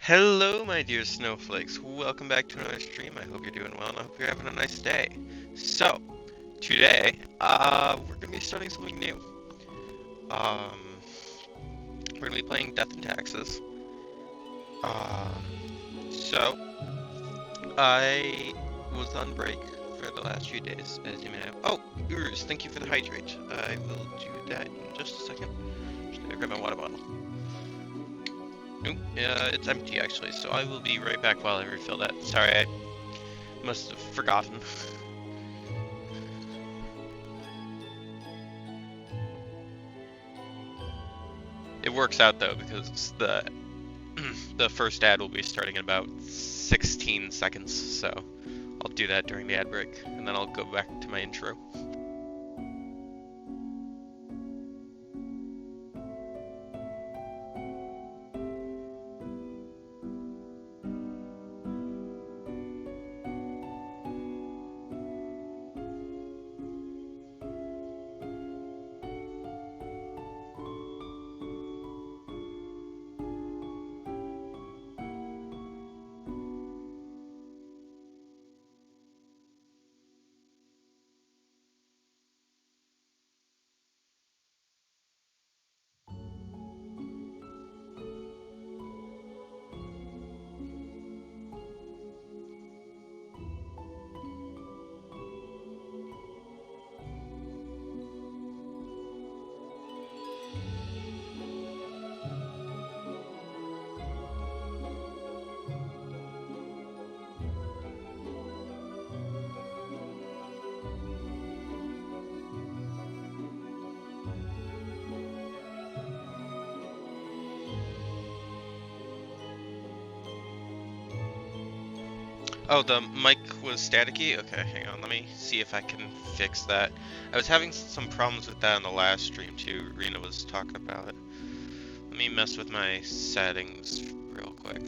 Hello, my dear snowflakes. Welcome back to another stream. I hope you're doing well and I hope you're having a nice day. So, today, we're gonna be starting something new. Um, we're gonna be playing Death and Taxes. So, I was on break for the last few days, as you may know. Oh, Urs, thank you for the hydrate. I will do that in just a second. Just gonna grab my water bottle. Nope, it's empty actually, so I will be right back while I refill that. Sorry, I must have forgotten. It works out though because the first ad will be starting in about 16 seconds, so I'll do that during the ad break, and then I'll go back to my intro. Oh, the mic was staticky? Okay, hang on, let me see if I can fix that. I was having some problems with that on the last stream too, Rena was talking about it. Let me mess with my settings real quick.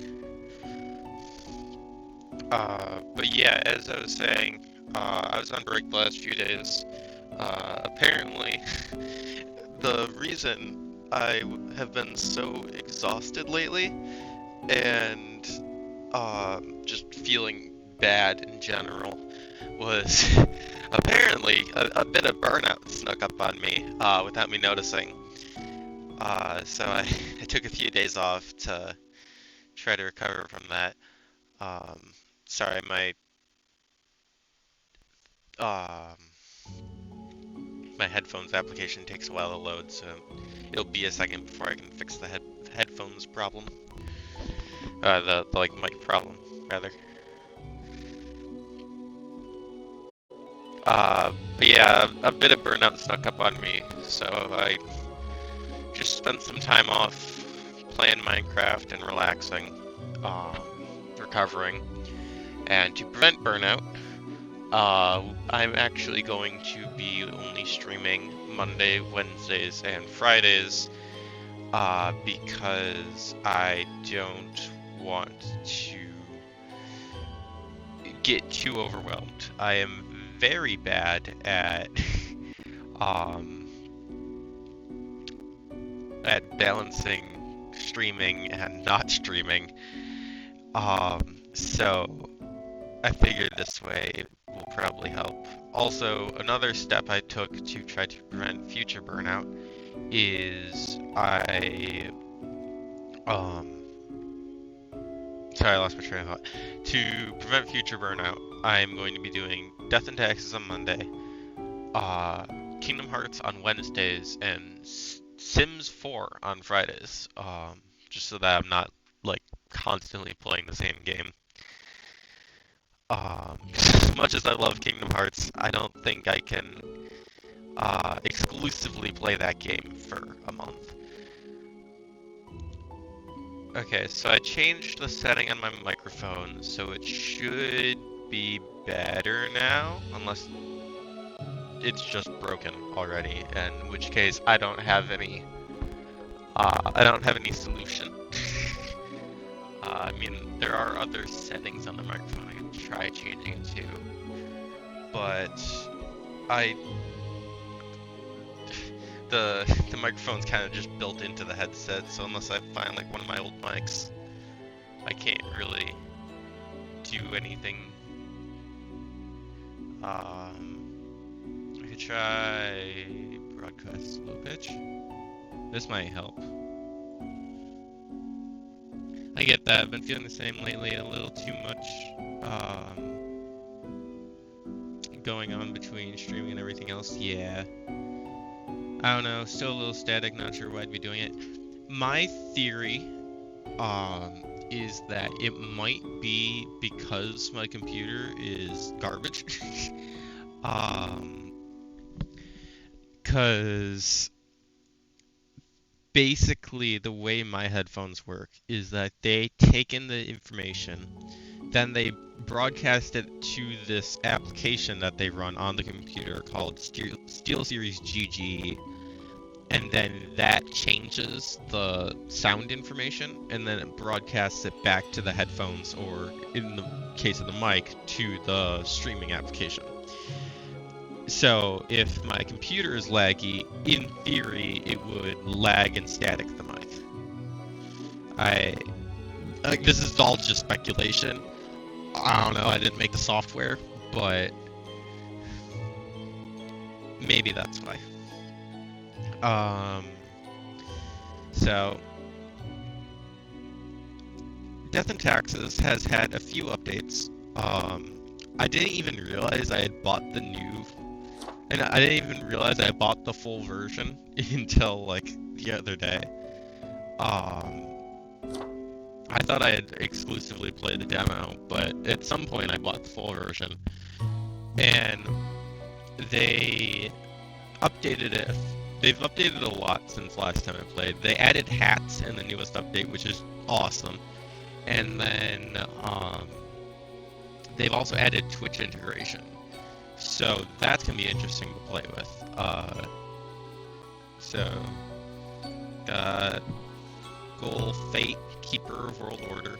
But yeah, as I was saying, I was on break the last few days. Apparently, the reason I have been so exhausted lately and just feeling bad in general was apparently a bit of burnout snuck up on me without me noticing. So I took a few days off to try to recover from that. Sorry, um, my headphones application takes a while to load, so it'll be a second before I can fix the headphones problem. The like mic problem, rather. But yeah, a bit of burnout snuck up on me, so I just spent some time off playing Minecraft and relaxing, recovering. And to prevent burnout, I'm actually going to be only streaming Monday, Wednesdays, and Fridays, because I don't want to get too overwhelmed. I am very bad um, at balancing streaming and not streaming. So I figured this way will probably help. Also, another step I took to try to prevent future burnout is sorry, I lost my train of thought. To prevent future burnout, I'm going to be doing Death and Taxes on Monday, Kingdom Hearts on Wednesdays, and Sims 4 on Fridays. Just so that I'm not like constantly playing the same game. As much as I love Kingdom Hearts, I don't think I can exclusively play that game for a month. Okay, so I changed the setting on my microphone, so it should be better now, unless it's just broken already, in which case I don't have any solution. I mean, there are other settings on the microphone I can try changing to, but I the microphone's kind of just built into the headset, so unless I find like one of my old mics, I can't really do anything. I could try broadcast low pitch. This might help. I get that. I've been feeling the same lately. A little too much going on between streaming and everything else. Yeah. I don't know. Still a little static. Not sure why I'd be doing it. My theory is that it might be because my computer is garbage. Because basically the way my headphones work is that they take in the information, then they broadcast it to this application that they run on the computer called SteelSeries GG, and then that changes the sound information, and then it broadcasts it back to the headphones, or in the case of the mic, to the streaming application. So if my computer is laggy, in theory, it would lag and static the mic. This is all just speculation. I don't know, I didn't make the software, but maybe that's why. So Death and Taxes has had a few updates. I didn't even realize I had bought the new, and I didn't even realize I bought the full version until like the other day. I thought I had exclusively played the demo, but at some point I bought the full version, and they updated it. They've updated a lot since last time I played. They added hats in the newest update, which is awesome. And then they've also added Twitch integration. So that's going to be interesting to play with. Got Goal, Fate, Keeper of World Order.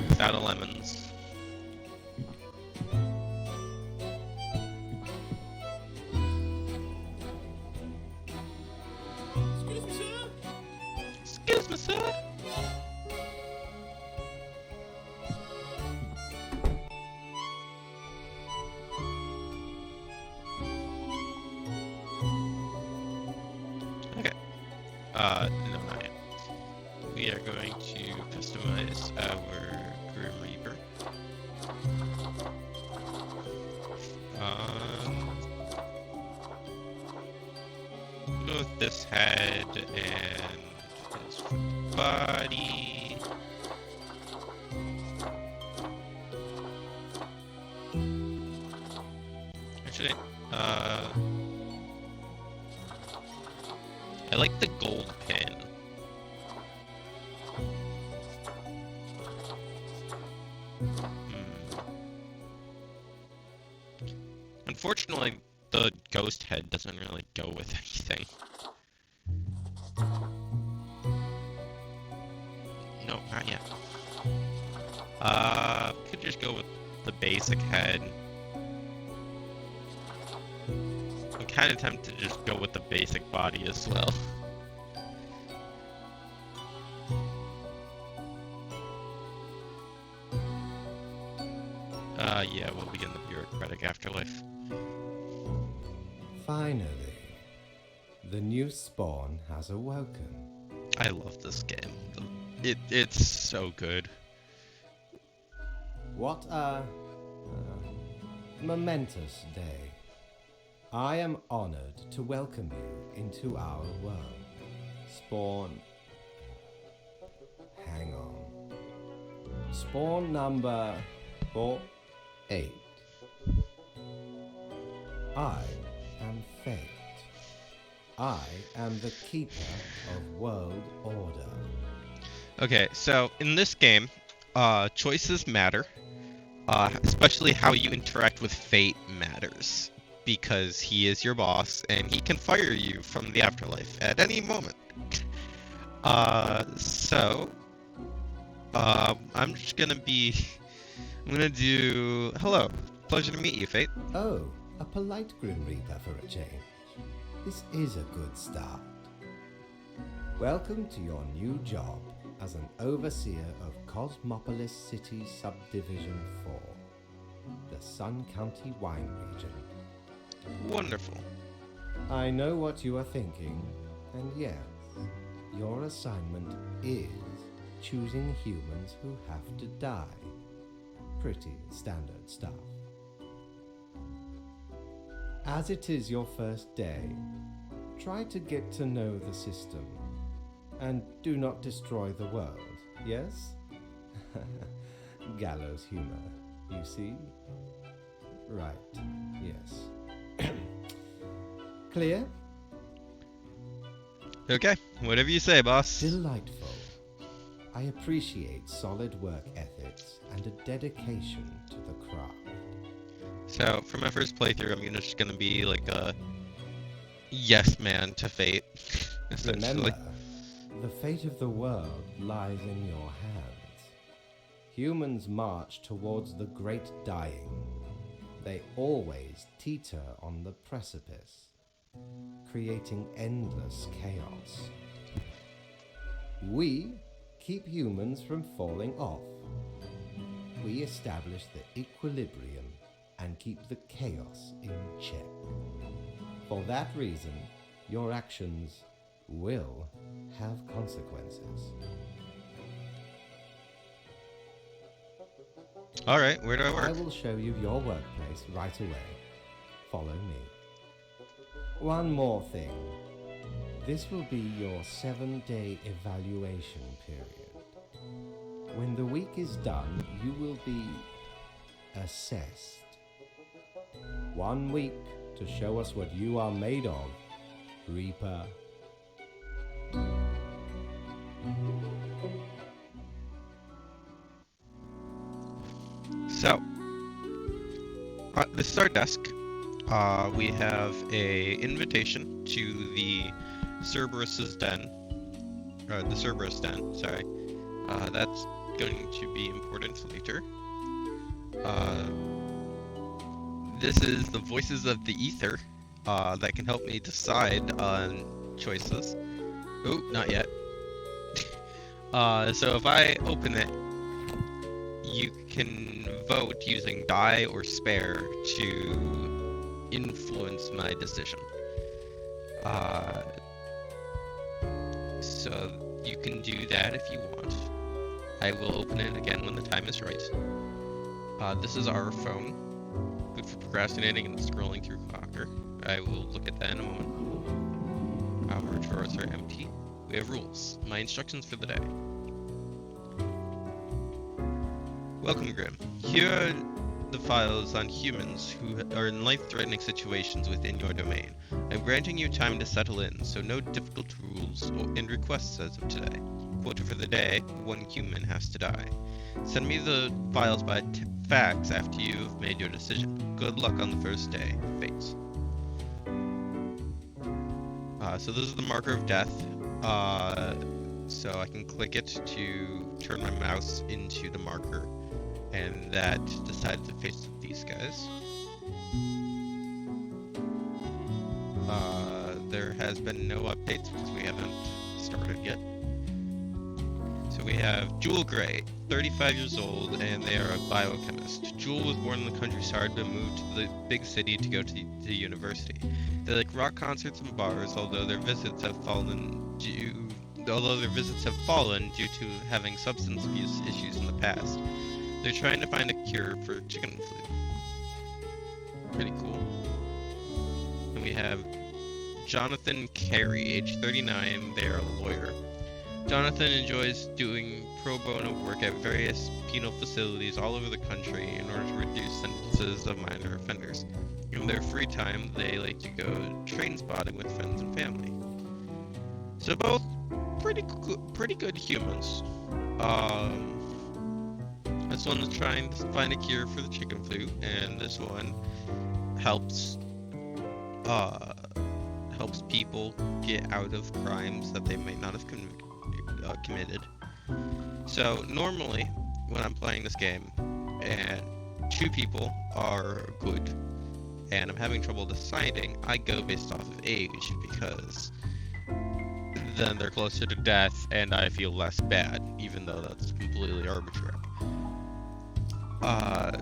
Without a Lemons. Excuse me, sir. Okay. No, not yet. We are going to customize our Grim Reaper. Go with this head and his body. Actually, I like the gold pin. Unfortunately, the ghost head doesn't really go with anything. No, not yet. Could just go with the basic head. I'm kind of tempted to just go with the basic body as well. Yeah, we'll begin the bureaucratic afterlife. Finally, the new spawn has awoken. I love this game. It's so good. What a momentous day. I am honored to welcome you into our world. Spawn... Hang on. Spawn number 48. I am Fate. I am the keeper of world order. Okay, so in this game, choices matter. Especially how you interact with Fate matters. Because he is your boss, and he can fire you from the afterlife at any moment. I'm just gonna be... I'm gonna do... Hello. Pleasure to meet you, Fate. Oh, a polite Grim Reaper for a change. This is a good start. Welcome to your new job as an overseer of Cosmopolis City Subdivision 4, the Sun County wine region. Wonderful. I know what you are thinking, and yes, your assignment is choosing humans who have to die. Pretty standard stuff. As it is your first day, try to get to know the system, and do not destroy the world, yes? Gallows humor, you see? Right, yes. Clear? Okay, whatever you say, boss. Delightful. I appreciate solid work ethics and a dedication to the craft. So, for my first playthrough, I'm just gonna be like a yes man to fate, essentially. Remember, the fate of the world lies in your hands. Humans march towards the great dying. They always teeter on the precipice, creating endless chaos. We keep humans from falling off. We establish the equilibrium and keep the chaos in check. For that reason, your actions will have consequences. Alright, where do I work? I will show you your workplace right away. Follow me. One more thing. This will be your 7-day evaluation period. When the week is done, you will be assessed. 1 week to show us what you are made of, Reaper. So, this is our desk. We have a invitation to the Cerberus's den. The Cerberus den, sorry. That's going to be important later. This is the voices of the ether that can help me decide on choices. Oh, not yet. So if I open it, you can vote using die or spare to influence my decision. So you can do that if you want. I will open it again when the time is right. This is our phone. Good for procrastinating and scrolling through Clocker. I will look at that in a moment. Our drawers are empty. We have rules. My instructions for the day. Welcome, Grim. Here are the files on humans who are in life-threatening situations within your domain. I'm granting you time to settle in, so no difficult rules and requests as of today. Quota for the day, 1 human has to die. Send me the files by fax after you've made your decision. Good luck on the first day. Fates. So this is the marker of death. So I can click it to turn my mouse into the marker, and that decides the face of these guys. There has been no updates because we haven't started yet. So we have Jewel Gray, 35 years old, and they are a biochemist. Jewel was born in the countryside but moved to the big city to go to the university. They like rock concerts and bars, although their visits have fallen due to having substance abuse issues in the past. They're trying to find a cure for chicken flu. Pretty cool. And we have Jonathan Carey, age 39, they're a lawyer. Jonathan enjoys doing pro bono work at various penal facilities all over the country in order to reduce sentences of minor offenders. In their free time, they like to go train spotting with friends and family. So both pretty good humans. This one is trying to find a cure for the chicken flu, and this one helps people get out of crimes that they might not have committed. So normally, when I'm playing this game, and 2 people are good, and I'm having trouble deciding, I go based off of age, because then they're closer to death, and I feel less bad, even though that's completely arbitrary.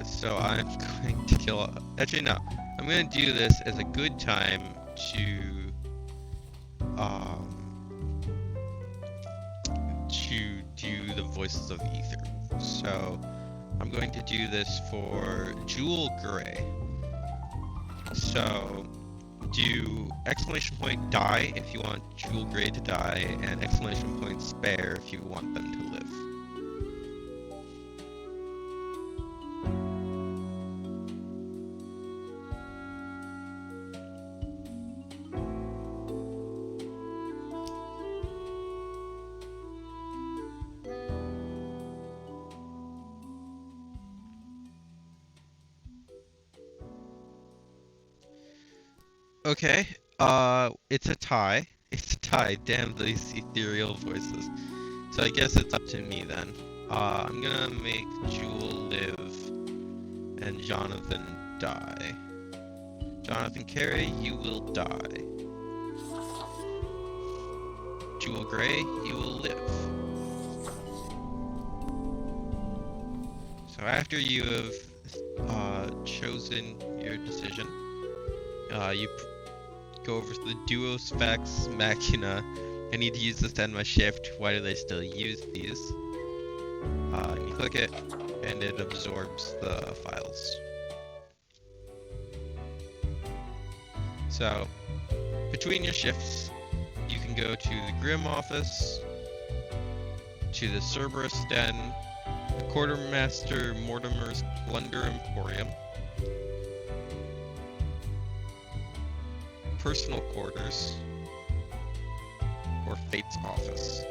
So I'm going to kill. Actually, no. I'm going to do this as a good time to do the voices of ether. So I'm going to do this for Jewel Gray. So do exclamation point die if you want Jewel Gray to die, and exclamation point spare if you want them to live. Okay, it's a tie. It's a tie. Damn these ethereal voices. So I guess it's up to me then. I'm gonna make Jewel live and Jonathan die. Jonathan Carey, you will die. Jewel Gray, you will live. So after you have chosen your decision, you go over to the Duos Vex Machina. I need to use this to end my shift. Why do they still use these? You click it, and it absorbs the files. So, between your shifts, you can go to the Grim office, to the Cerberus Den, the Quartermaster Mortimer's Plunder Emporium, personal quarters, or Fate's office.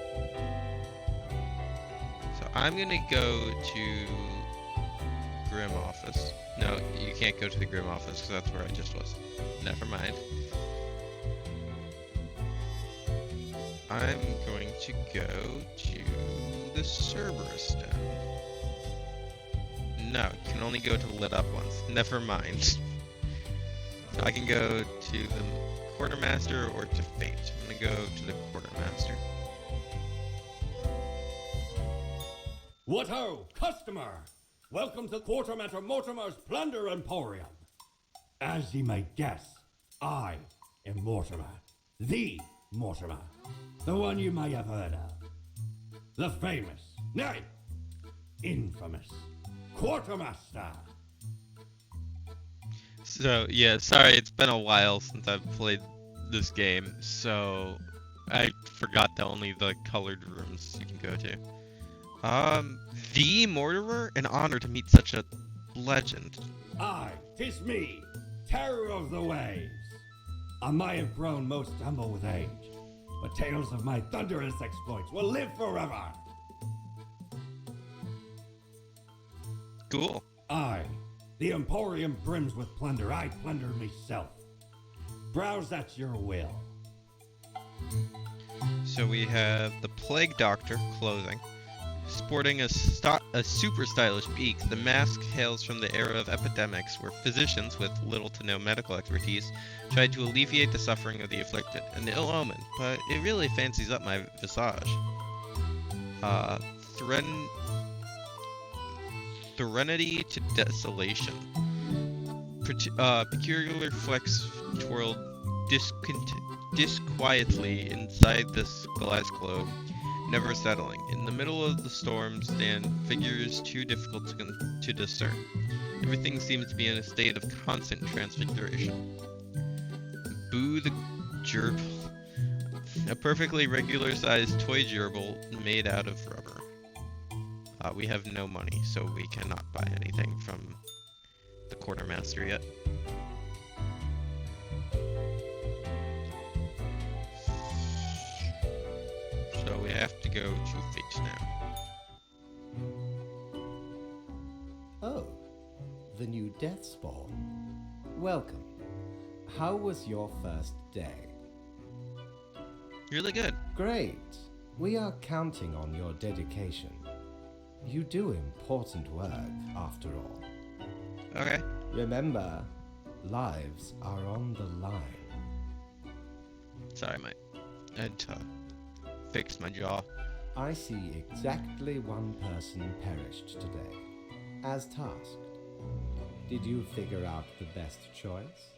So I'm gonna go to Grim office. No, you can't go to the Grim office because that's where I just was. Never mind. I'm going to go to the Cerberus Den. No, you can only go to lit up ones. Never mind. So I can go to the Quartermaster or to Fate. I'm gonna go to the Quartermaster. What ho, customer! Welcome to Quartermaster Mortimer's Plunder Emporium. As ye may guess, I am Mortimer. The Mortimer. The one you may have heard of. The famous, nay, infamous Quartermaster. So, yeah, sorry, it's been a while since I've played this game, so I forgot that only the colored rooms you can go to. The Mortimer? An honor to meet such a legend. Aye, 'tis me, terror of the waves. I may have grown most humble with age, but tales of my thunderous exploits will live forever. Cool. Aye, the Emporium brims with plunder. I plunder myself. Browse at your will. So we have the Plague Doctor clothing. Sporting a super stylish beak, the mask hails from the era of epidemics where physicians with little to no medical expertise tried to alleviate the suffering of the afflicted. An ill omen, but it really fancies up my visage. Threnody to Desolation. Peculiar flex twirled disquietly inside this glass globe, never settling. In the middle of the storm stand figures too difficult to discern. Everything seems to be in a state of constant transfiguration. Boo the gerbil. A perfectly regular-sized toy gerbil made out of rubber. We have no money, so we cannot buy anything from the Quartermaster yet. So we have to go to Fate now. Oh, the new Death Spawn. Welcome. How was your first day? Really good. Great. We are counting on your dedication. You do important work, after all. Okay. Remember, lives are on the line. Sorry, I had to fixed my jaw. I see exactly one person perished today, as tasked. Did you figure out the best choice?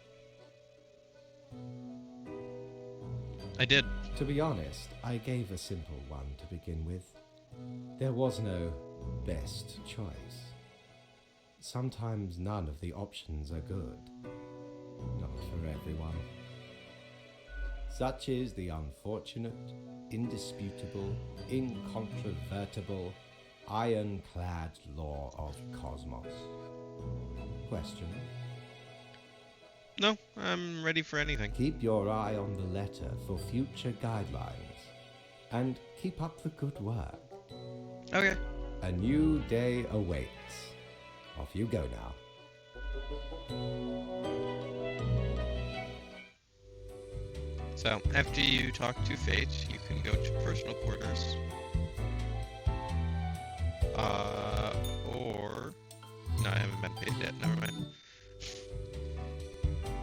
I did. To be honest, I gave a simple one to begin with. There was no best choice. Sometimes none of the options are good. Not for everyone. Such is the unfortunate, indisputable, incontrovertible, ironclad law of cosmos. Question? No, I'm ready for anything. Keep your eye on the letter for future guidelines. And keep up the good work. Okay. A new day awaits. Off you go now. So, after you talk to Fate, you can go to personal quarters. Or... No, I haven't been paid yet, never mind.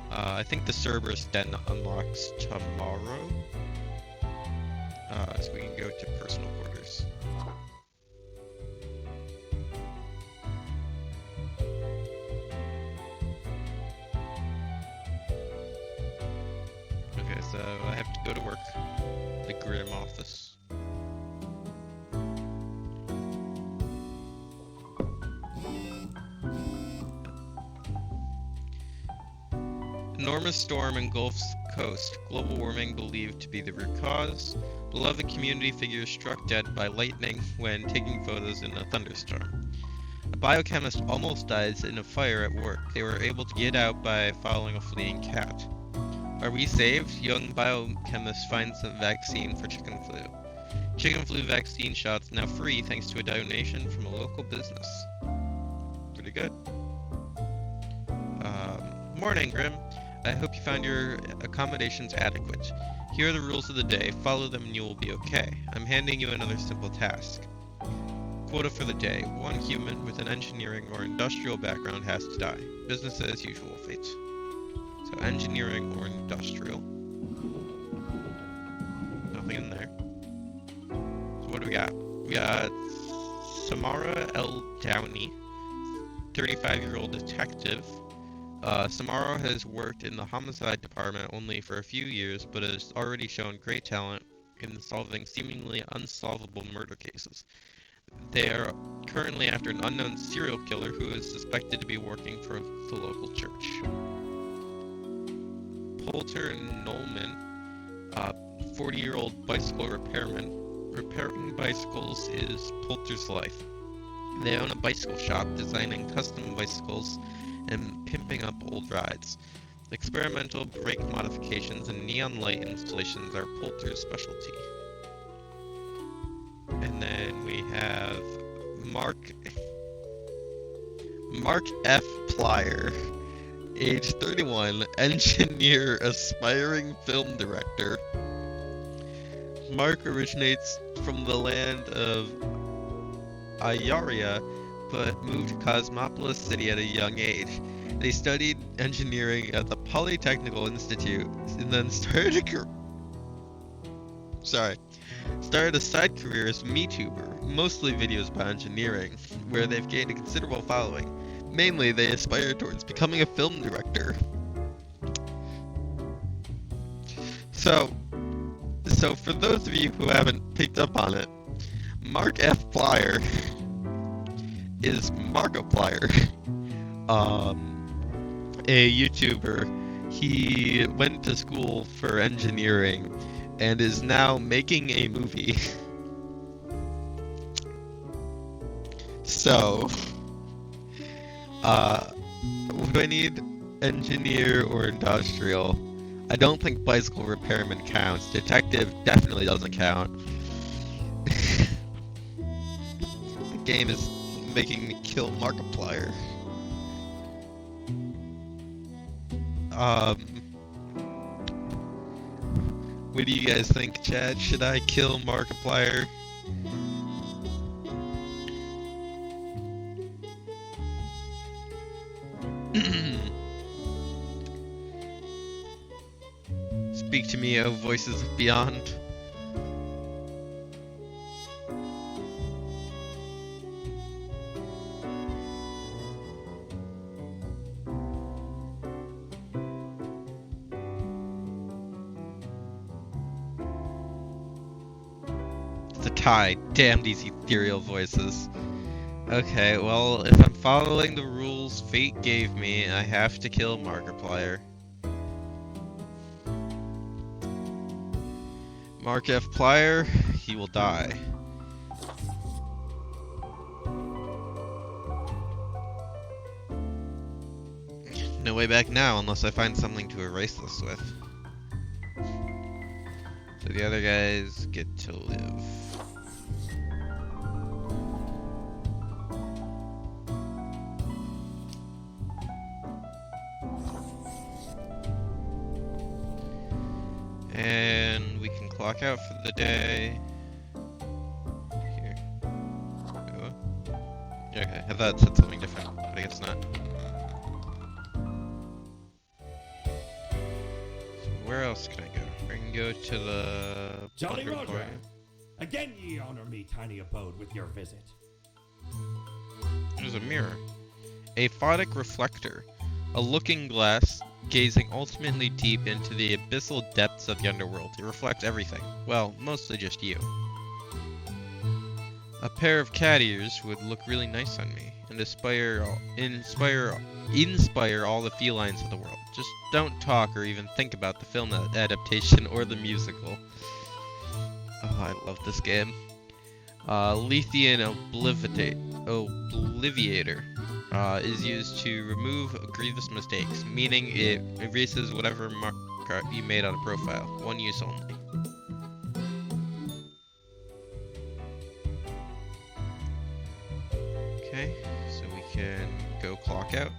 I think the Cerberus Den unlocks tomorrow. So we can go to personal quarters. Okay, so I have to go to work. The Grim office. Enormous storm engulfs coast. Global warming believed to be the root cause. Beloved community figure struck dead by lightning when taking photos in a thunderstorm. A biochemist almost dies in a fire at work. They were able to get out by following a fleeing cat. Are we saved? Young biochemist finds a vaccine for chicken flu. Chicken flu vaccine shots now free thanks to a donation from a local business. Pretty good. Morning, Grim. I hope you found your accommodations adequate. Here are the rules of the day. Follow them and you will be okay. I'm handing you another simple task. Quota for the day. One human with an engineering or industrial background has to die. Business as usual, Fate. So engineering or industrial. Nothing in there. So what do we got? We got Samara L. Downey, 35-year-old detective. Samara has worked in the homicide department only for a few years, but has already shown great talent in solving seemingly unsolvable murder cases. They are currently after an unknown serial killer who is suspected to be working for the local church. Poulter Nolman, 40-year-old bicycle repairman. Repairing bicycles is Poulter's life. They own a bicycle shop designing custom bicycles and pimping up old rides. Experimental brake modifications and neon light installations are Poulter's specialty. And then we have Mark F. Plyer, age 31, engineer, aspiring film director. Mark originates from the land of Ayaria, but moved to Cosmopolis City at a young age. They studied engineering at the Polytechnical Institute and then started a side career as MeTuber, mostly videos about engineering, where they've gained a considerable following. Mainly, they aspire towards becoming a film director. So for those of you who haven't picked up on it, Mark F. Plyer is Markiplier, a YouTuber. He went to school for engineering and is now making a movie. So, do I need engineer or industrial? I don't think bicycle repairman counts. Detective definitely doesn't count. The game is making me kill Markiplier. What do you guys think, Chad? Should I kill Markiplier? Speak to me, O voices of beyond. die. Damn these ethereal voices. Okay, well, if I'm following the rules fate gave me, I have to kill Markiplier. Markiplier, he will die. No way back now unless I find something to erase this with. So the other guys get to live. And we can clock out for the day. Here. Oh. Okay, I thought it said something different, but I guess not. So where else can I go? I can go to the Jolly Plunder Roger! Emporium. Again ye honor me, tiny abode, with your visit. There's a mirror. A photic reflector. A looking glass gazing ultimately deep into the abyssal depths of the underworld. It reflects everything. Well, mostly just you. A pair of cat ears would look really nice on me and inspire all the felines of the world. Just don't talk or even think about the film adaptation or the musical. Oh, I love this game. Lethean Obliviator is used to remove grievous mistakes, meaning it erases whatever mark you made on a profile. One use only. Okay, so we can go clock out.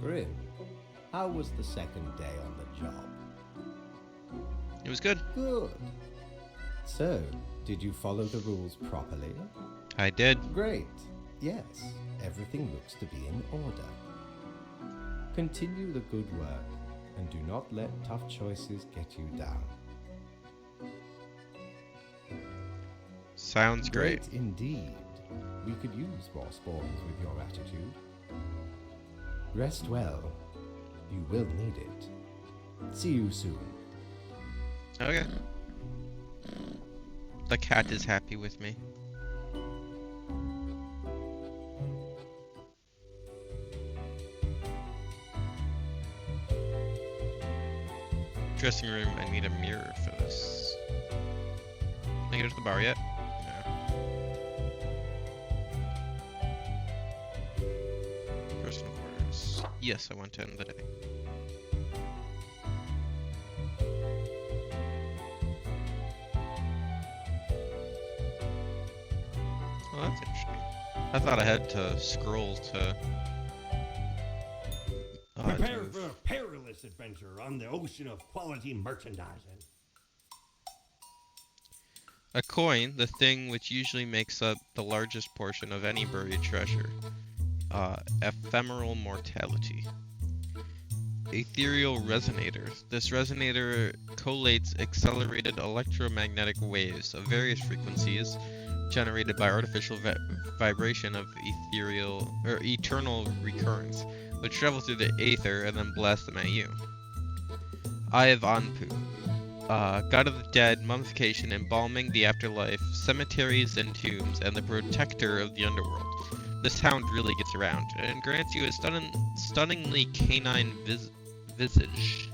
Grim, how was the second day on the job? It was good. Good. So, did you follow the rules properly? I did. Great. Yes, everything looks to be in order. Continue the good work, and do not let tough choices get you down. Sounds great. Indeed. We could use more spawns with your attitude. Rest well. You will need it. See you soon. Okay. The cat is happy with me. Dressing room, I need a mirror for this. Can I go to the bar yet? No. Personal quarters. Yes, I want to end the day. Oh, that's interesting. I thought I had to scroll to... Prepare for a perilous adventure on the ocean of quality merchandising. A coin, the thing which usually makes up the largest portion of any buried treasure. Ephemeral mortality. Ethereal resonator. This resonator collates accelerated electromagnetic waves of various frequencies generated by artificial vibration of eternal recurrence, which travel through the aether and then blast them at you. Eye of Anpu. God of the dead, mummification, embalming the afterlife, cemeteries and tombs, and the protector of the underworld. This hound really gets around, and grants you a stunningly canine visage.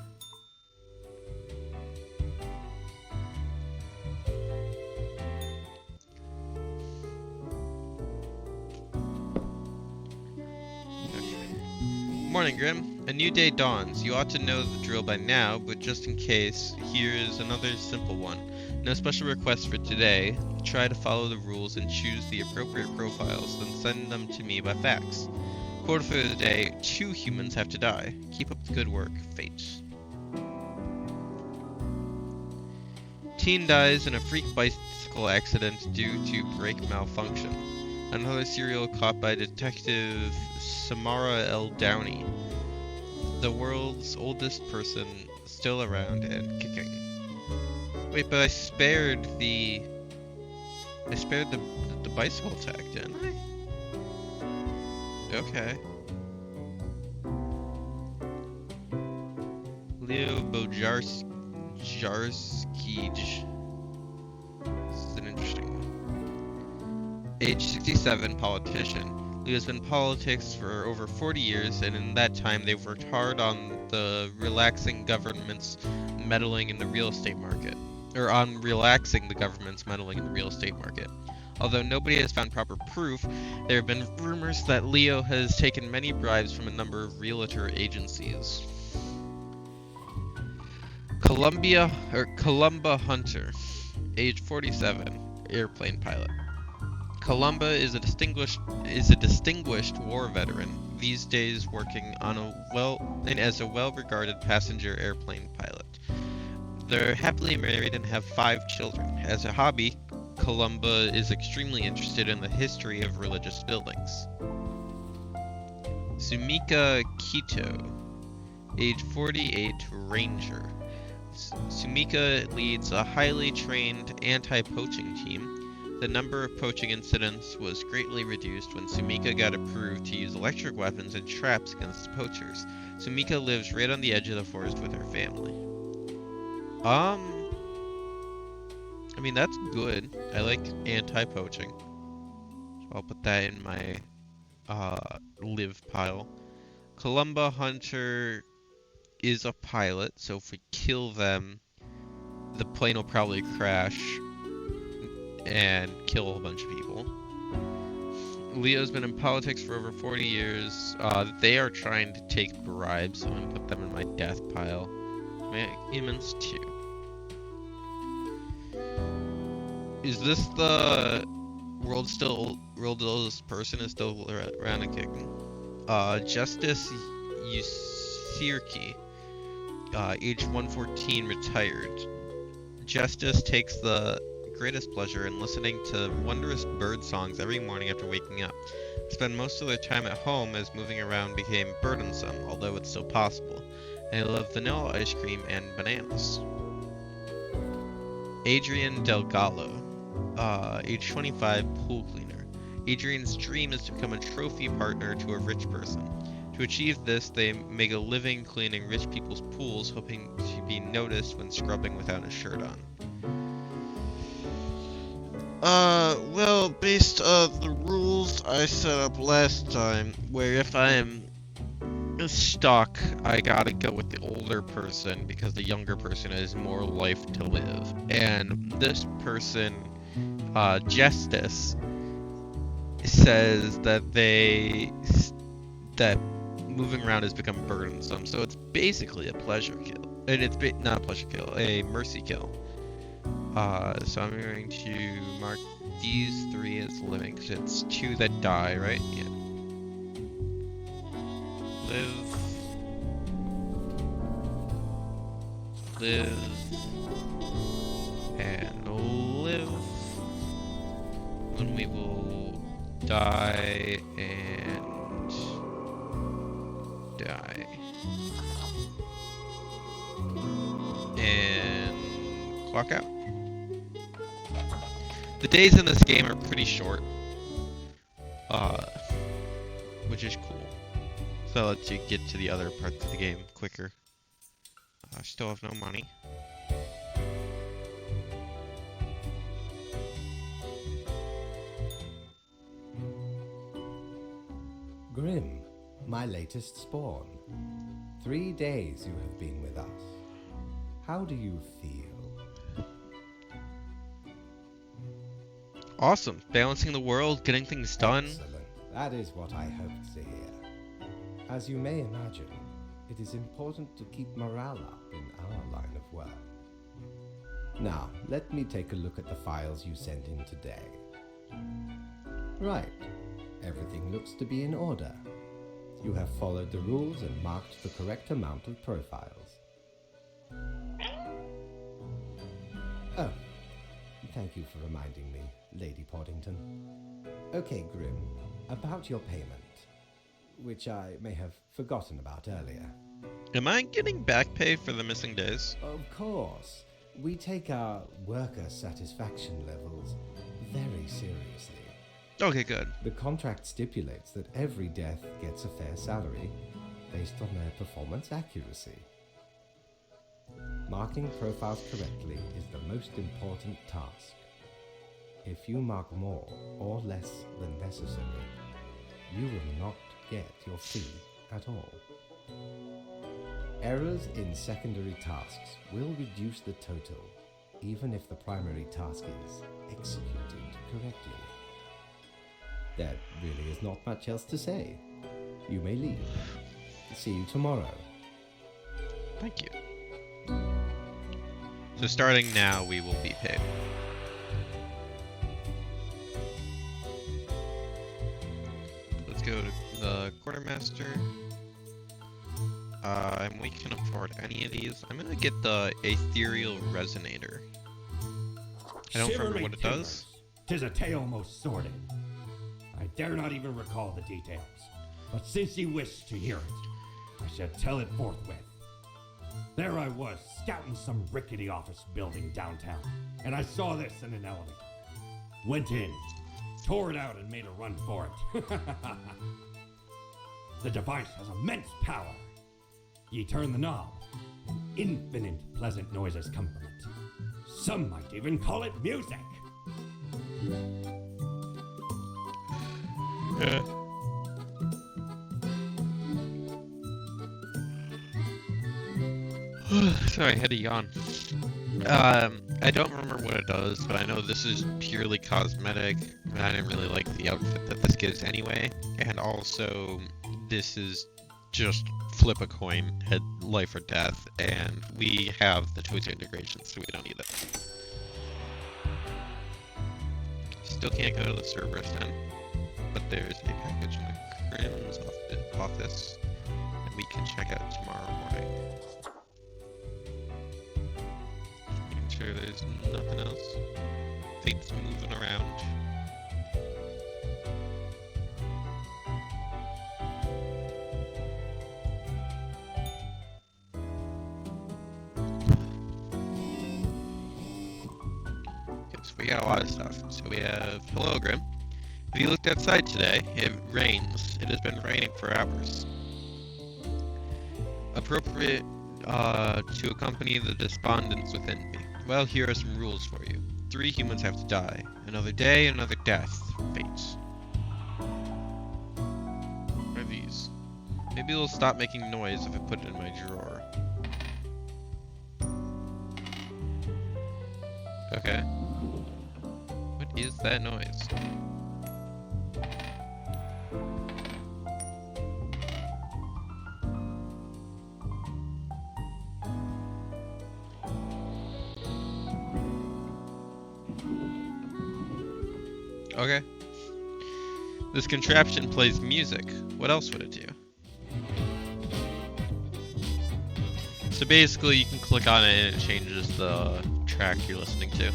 Morning, Grim. A new day dawns. You ought to know the drill by now, but just in case, here is another simple one. No special requests for today. Try to follow the rules and choose the appropriate profiles, then send them to me by fax. Quote for the day, 2 humans have to die. Keep up the good work, Fate. Teen dies in a freak bicycle accident due to brake malfunction. Another serial caught by Detective Samara L. Downey. The world's oldest person still around and kicking. Wait, but I spared the bicycle attack, didn't I? Okay. Leo Bojarskij. age 67, politician. Leo's been in politics for over 40 years, and in that time they've worked hard on the relaxing government's meddling in the real estate market. Or on relaxing the government's meddling in the real estate market. Although nobody has found proper proof, there have been rumors that Leo has taken many bribes from a number of realtor agencies. Columba Hunter, age 47, airplane pilot. Columba is a distinguished war veteran, these days working on as a well-regarded passenger airplane pilot. They're happily married and have 5 children. As a hobby, Columba is extremely interested in the history of religious buildings. Sumika Kito, age 48, ranger. Sumika leads a highly trained anti-poaching team. The number of poaching incidents was greatly reduced when Sumika got approved to use electric weapons and traps against poachers. Sumika lives right on the edge of the forest with her family. I mean, that's good. I like anti-poaching. So I'll put that in my live pile. Columba Hunter is a pilot, so if we kill them, the plane will probably crash and kill a whole bunch of people. Leo's been in politics for over 40 years. They are trying to take bribes, so I'm going to put them in my death pile. Humans 2. Is this the world's oldest person is still around and kicking? Justice Yusirki, age 114, retired. Justice takes the greatest pleasure in listening to wondrous bird songs every morning after waking up. Spend most of their time at home as moving around became burdensome, although it's still possible. They love vanilla ice cream and bananas. Adrian Delgado, age 25, pool cleaner. Adrian's dream is to become a trophy partner to a rich person. To achieve this, they make a living cleaning rich people's pools, hoping to be noticed when scrubbing without a shirt on. Well, based on the rules I set up last time, where if I'm stuck, I gotta go with the older person because the younger person has more life to live. And this person, Justice, says that that moving around has become burdensome, so it's basically a pleasure kill. And it's not a pleasure kill, a mercy kill. So I'm going to mark these 3 as living, because it's 2 that die, right? Yeah. Live, and live. Then we will die and die. And clock out. The days in this game are pretty short, which is cool. So it lets you get to the other parts of the game quicker. I still have no money. Grim, my latest spawn. 3 days you have been with us. How do you feel? Awesome. Balancing the world, getting things done. Excellent. That is what I hoped to hear. As you may imagine, it is important to keep morale up in our line of work. Now, let me take a look at the files you sent in today. Right. Everything looks to be in order. You have followed the rules and marked the correct amount of profiles. Oh, thank you for reminding me, Lady Poddington. Okay, Grim, about your payment, which I may have forgotten about earlier. Am I getting back pay for the missing days? Of course. We take our worker satisfaction levels very seriously. Okay, good. The contract stipulates that every death gets a fair salary based on their performance accuracy. Marking profiles correctly is the most important task. If you mark more or less than necessary, you will not get your fee at all. Errors in secondary tasks will reduce the total, even if the primary task is executed correctly. There really is not much else to say. You may leave. See you tomorrow. Thank you. So starting now, we will be paid. Let's go to the quartermaster. And we can afford any of these. I'm gonna get the ethereal resonator. I don't remember what it does. 'Tis a tale most sordid. I dare not even recall the details. But since ye wish to hear it, I shall tell it forthwith. There I was, scouting some rickety office building downtown, and I saw this in an elevator. Went in, tore it out, and made a run for it. The device has immense power. Ye turn the knob, and infinite pleasant noises come from it. Some might even call it music. Sorry, I had a yawn. I don't remember what it does, but I know this is purely cosmetic, and I didn't really like the outfit that this gives anyway. And also, this is just flip a coin, head life or death, and we have the Twitter integration, so we don't need it. Still can't go to the Cerberus den, but there's a package in the Crim's office that we can check out tomorrow morning. Making sure there's nothing else. Fate's moving around. We got a lot of stuff. So we have Hello Grim. If you looked outside today, it rains. It has been raining for hours. Appropriate to accompany the despondence within me. Well, here are some rules for you. 3 humans have to die. Another day, another death. Fates. What are these? Maybe it'll stop making noise if I put it in my drawer. Okay. What is that noise? Okay. This contraption plays music. What else would it do? So basically you can click on it and it changes the track you're listening to.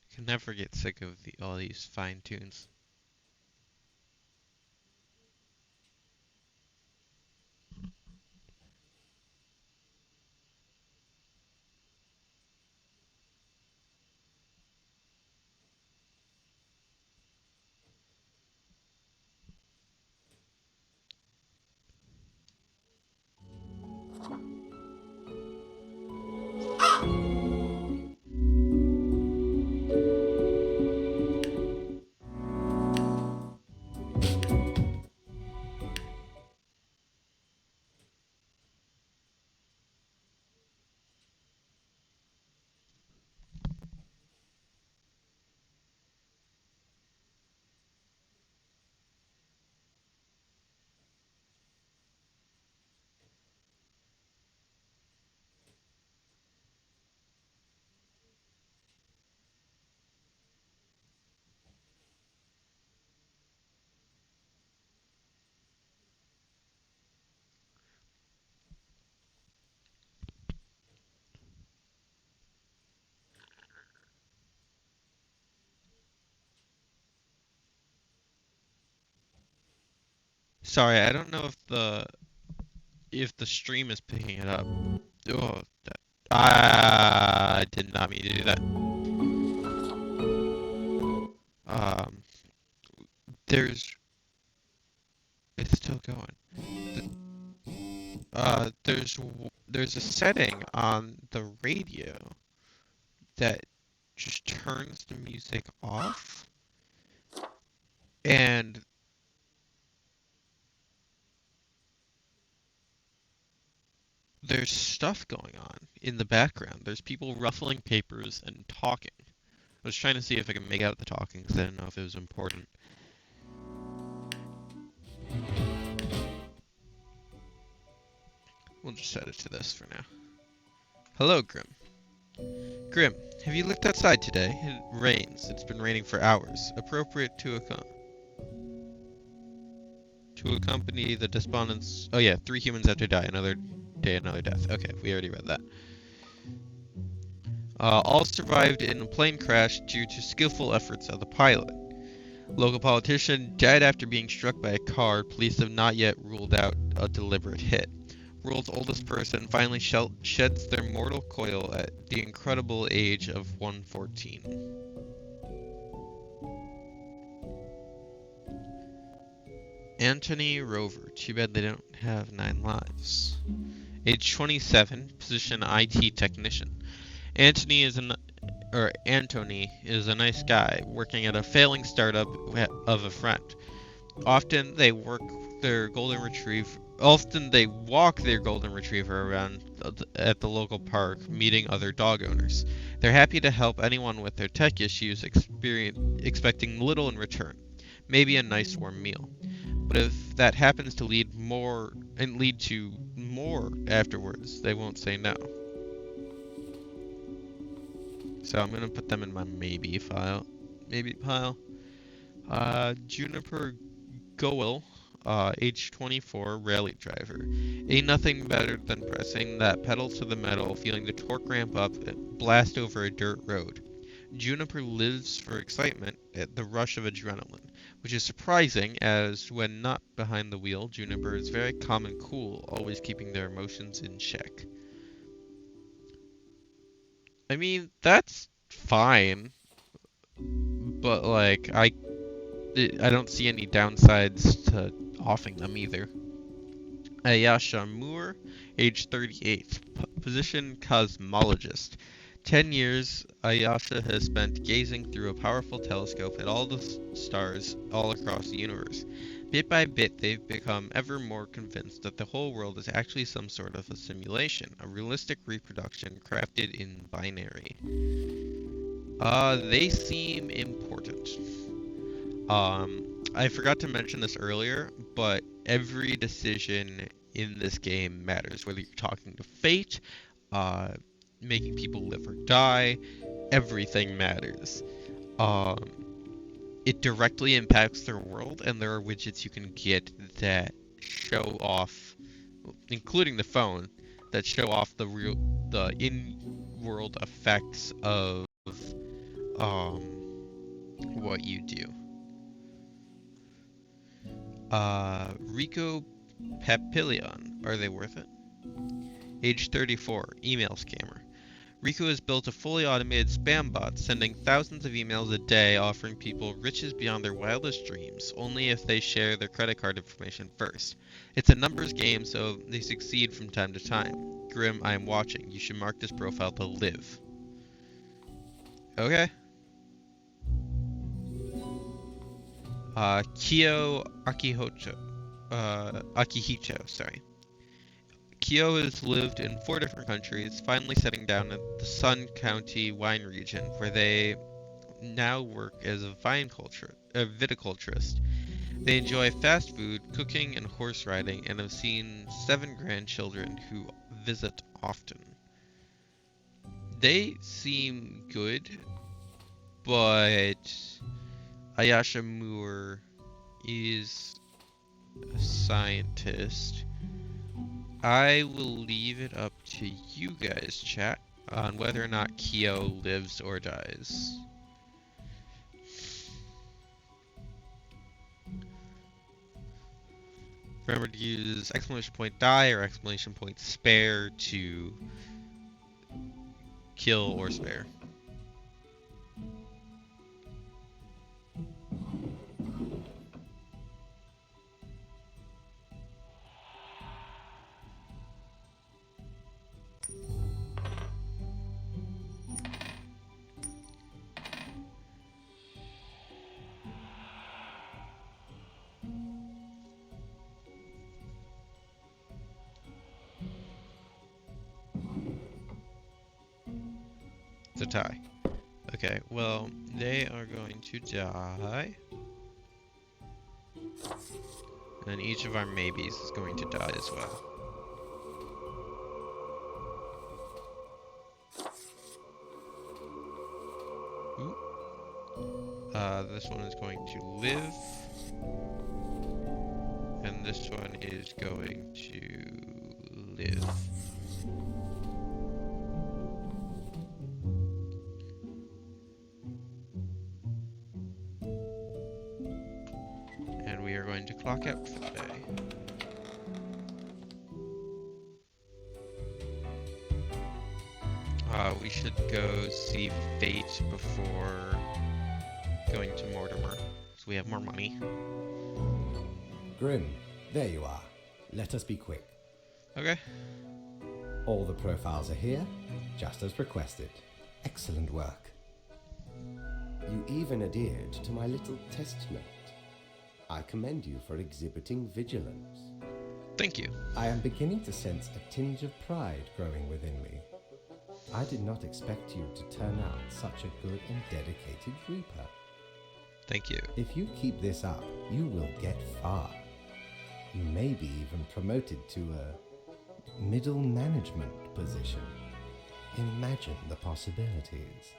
I can never get sick of all these fine tunes. Sorry, I don't know if the stream is picking it up. Oh, I did not mean to do that. There's it's still going. there's a setting on the radio that just turns the music off, and there's stuff going on in the background. There's people ruffling papers and talking. I was trying to see if I could make out the talking because I didn't know if it was important. We'll just set it to this for now. Hello, Grim. Grim, have you looked outside today? It rains. It's been raining for hours. Appropriate to accompany the despondents. Oh yeah, 3 humans have to die. Another day, another death. Okay, we already read that. All survived in a plane crash due to skillful efforts of the pilot. Local politician died after being struck by a car. Police have not yet ruled out a deliberate hit. World's oldest person finally sheds their mortal coil at the incredible age of 114. Anthony Rover. Too bad they don't have 9 lives. Age 27. Position IT technician. Anthony is a nice guy working at a failing startup of a friend. Often they walk their golden retriever around at the local park, meeting other dog owners. They're happy to help anyone with their tech issues, expecting little in return, maybe a nice warm meal. But if that happens to lead to more afterwards, they won't say no. So I'm gonna put them in my maybe pile. Juniper Goel, age 24, rally driver. Ain't nothing better than pressing that pedal to the metal, feeling the torque ramp up and blast over a dirt road. Juniper lives for excitement at the rush of adrenaline, which is surprising as when not behind the wheel, Juniper is very calm and cool, always keeping their emotions in check. I mean, that's fine, but like I don't see any downsides to offing them either. Ayasha Moore, age 38, position cosmologist. 10 years, Ayasha has spent gazing through a powerful telescope at all the stars all across the universe. Bit by bit, they've become ever more convinced that the whole world is actually some sort of a simulation, a realistic reproduction crafted in binary. They seem important. I forgot to mention this earlier, but every decision in this game matters. Whether you're talking to fate, making people live or die, everything matters. It directly impacts their world, and there are widgets you can get that show off, including the phone, that show off the in-world effects of what you do. Rico Papillion, are they worth it? Age 34, email scammer. Rico has built a fully automated spam bot, sending thousands of emails a day offering people riches beyond their wildest dreams, only if they share their credit card information first. It's a numbers game, so they succeed from time to time. Grim, I am watching. You should mark this profile to live. Okay. Kyo Akihito, sorry. Kyo has lived in 4 different countries, finally settling down at the Sun County wine region, where they now work as a viticulturist. They enjoy fast food, cooking, and horse riding, and have seen 7 grandchildren who visit often. They seem good, but Ayasha Moore is a scientist. I will leave it up to you guys, chat, on whether or not Kyo lives or dies. Remember to use exclamation point die or exclamation point spare to kill or spare. to die. Okay, well, they are going to die. And each of our maybes is going to die as well. Ooh. This one is going to live. And this one is going to live. And we are going to clock out for the day. We should go see Fate before going to Mortimer, so we have more money. Grim, there you are. Let us be quick. Okay. All the profiles are here, just as requested. Excellent work. You even adhered to my little test note. I commend you for exhibiting vigilance. Thank you. I am beginning to sense a tinge of pride growing within me. I did not expect you to turn out such a good and dedicated Reaper. Thank you. If you keep this up, you will get far. You may be even promoted to a middle management position. Imagine the possibilities.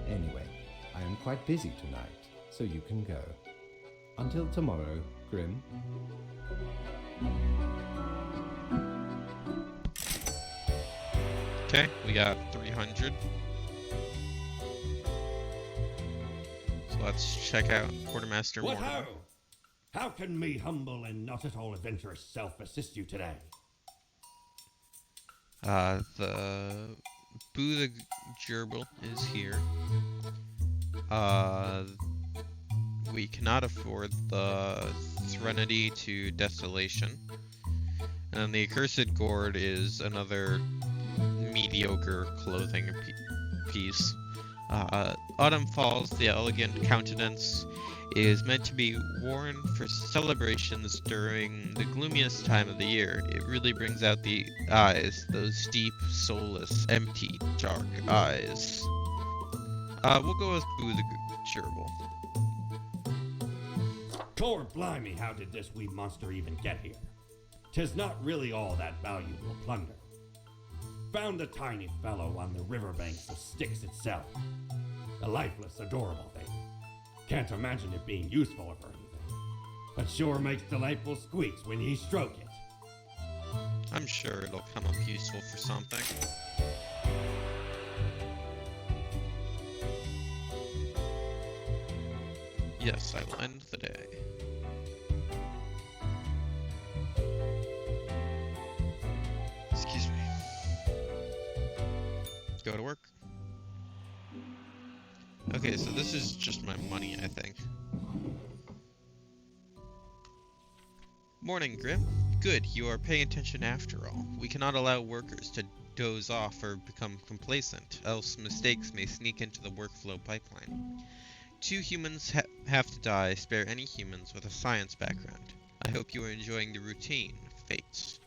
Anyway, I am quite busy tonight, so you can go. Until tomorrow, Grim. Okay, we got 300. So let's check out Quartermaster What Mortimer. ho! How can me humble and not at all adventurous self assist you today? The Boo the Gerbil is here. We cannot afford the Threnody to Desolation. And then the Accursed Gourd is another mediocre clothing piece. Autumn Falls, the Elegant Countenance, is meant to be worn for celebrations during the gloomiest time of the year. It really brings out the eyes, those deep, soulless, empty, dark eyes. We'll go with Boo the Gerbil. Core blimey, how did this wee monster even get here? 'Tis not really all that valuable plunder. Found the tiny fellow on the riverbanks of Styx itself. A lifeless, adorable thing. Can't imagine it being useful or anything, but sure makes delightful squeaks when ye stroke it. I'm sure it'll come up useful for something. Yes, I will end the day. Excuse me. Go to work. Okay, so this is just my money, I think. Morning, Grim. Good, you are paying attention after all. We cannot allow workers to doze off or become complacent, else mistakes may sneak into the workflow pipeline. 2 humans have to die. Spare any humans with a science background. I hope you are enjoying the routine, Fates.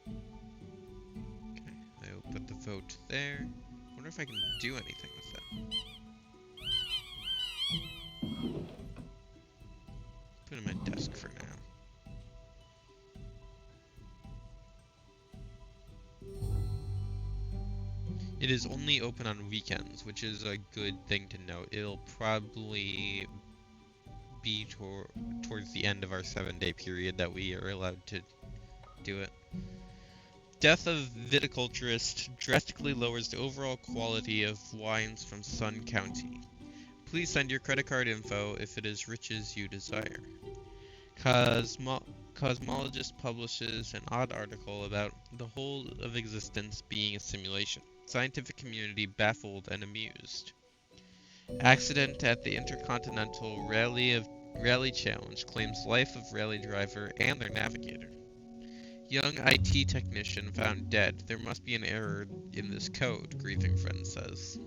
Okay, I will put the vote there. Wonder if I can do anything with that. Put it in my desk for now. It is only open on weekends, which is a good thing to note. It'll probably be towards the end of our 7-day period that we are allowed to do it. Death of viticulturist drastically lowers the overall quality of wines from Sun County. Please send your credit card info if it is riches you desire. Cosmologist publishes an odd article about the whole of existence being a simulation. Scientific community baffled and amused. Accident at the Intercontinental Rally Challenge claims life of rally driver and their navigator. Young IT technician found dead. There must be an error in this code, grieving friend says.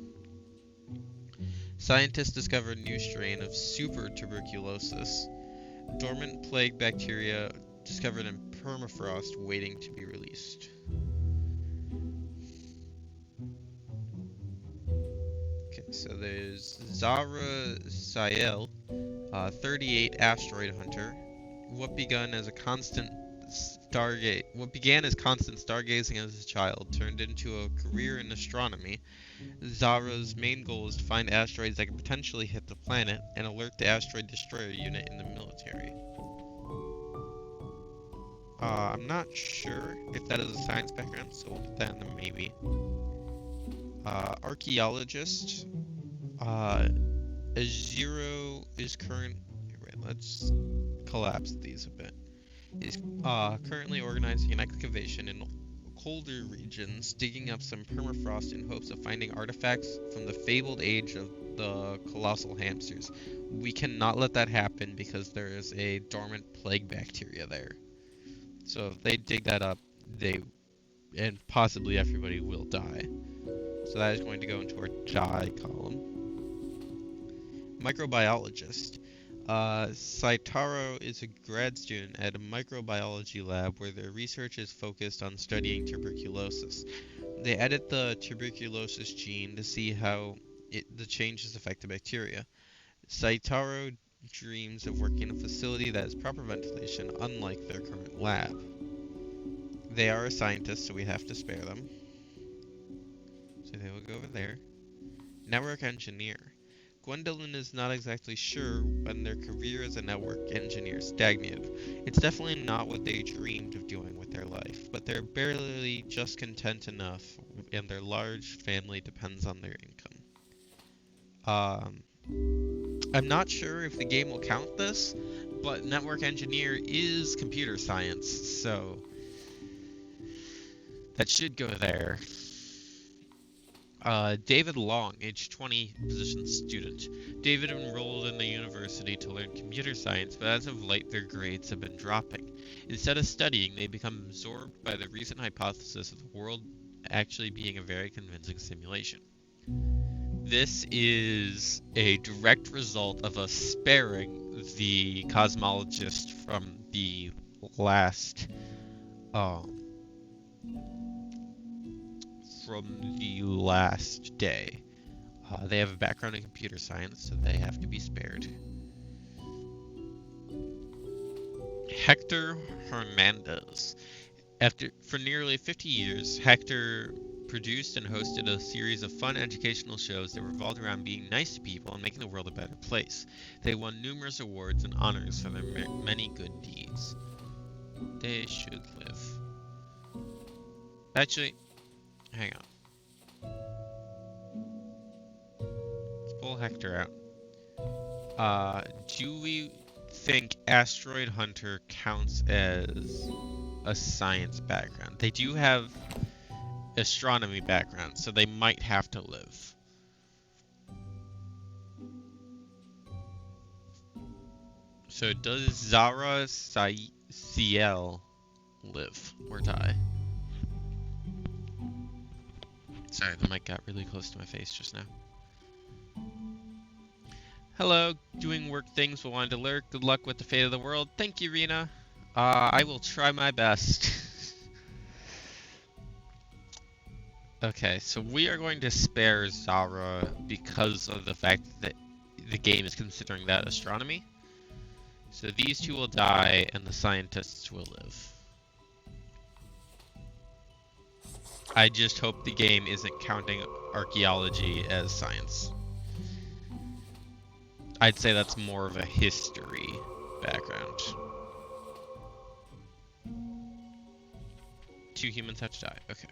Scientists discover new strain of super tuberculosis. Dormant plague bacteria discovered in permafrost waiting to be released. So there's Zara Sael, 38 asteroid hunter. What began as constant stargazing as a child turned into a career in astronomy. Zara's main goal is to find asteroids that can potentially hit the planet and alert the asteroid destroyer unit in the military. I'm not sure if that is a science background, so we'll put that in the maybe. Archaeologist. Azero is current. Wait, let's collapse these a bit. Is currently organizing an excavation in colder regions, digging up some permafrost in hopes of finding artifacts from the fabled age of the colossal hamsters. We cannot let that happen because there is a dormant plague bacteria there. So if they dig that up, and possibly everybody will die. So that is going to go into our die column. Microbiologist. Saitaro is a grad student at a microbiology lab where their research is focused on studying tuberculosis. They edit the tuberculosis gene to see how the changes affect the bacteria. Saitaro dreams of working in a facility that has proper ventilation, unlike their current lab. They are a scientist, so we have to spare them. So they will go over there. Network engineer. Gwendolyn is not exactly sure when their career as a network engineer stagnated. It's definitely not what they dreamed of doing with their life, but they're barely just content enough, and their large family depends on their income. I'm not sure if the game will count this, but network engineer is computer science, so that should go there. David Long, age 20, position student. David enrolled in the university to learn computer science, but as of late their grades have been dropping. Instead of studying, they become absorbed by the recent hypothesis of the world actually being a very convincing simulation. This is a direct result of us sparing the cosmologist from the last day. They have a background in computer science, so they have to be spared. Hector Hernandez. For nearly 50 years, Hector produced and hosted a series of fun educational shows that revolved around being nice to people and making the world a better place. They won numerous awards and honors for their many good deeds. They should live. Actually, hang on. Let's pull Hector out. Do we think Asteroid Hunter counts as a science background? They do have astronomy background, so they might have to live. So does Zara Ciel live or die? Sorry, the mic got really close to my face just now. Hello, doing work things will want to lurk. Good luck with the fate of the world. Thank you, Rena. I will try my best. Okay, so we are going to spare Zara because of the fact that the game is considering that astronomy. So these two will die, and the scientists will live. I just hope the game isn't counting archaeology as science. I'd say that's more of a history background. 2 humans have to die. Okay.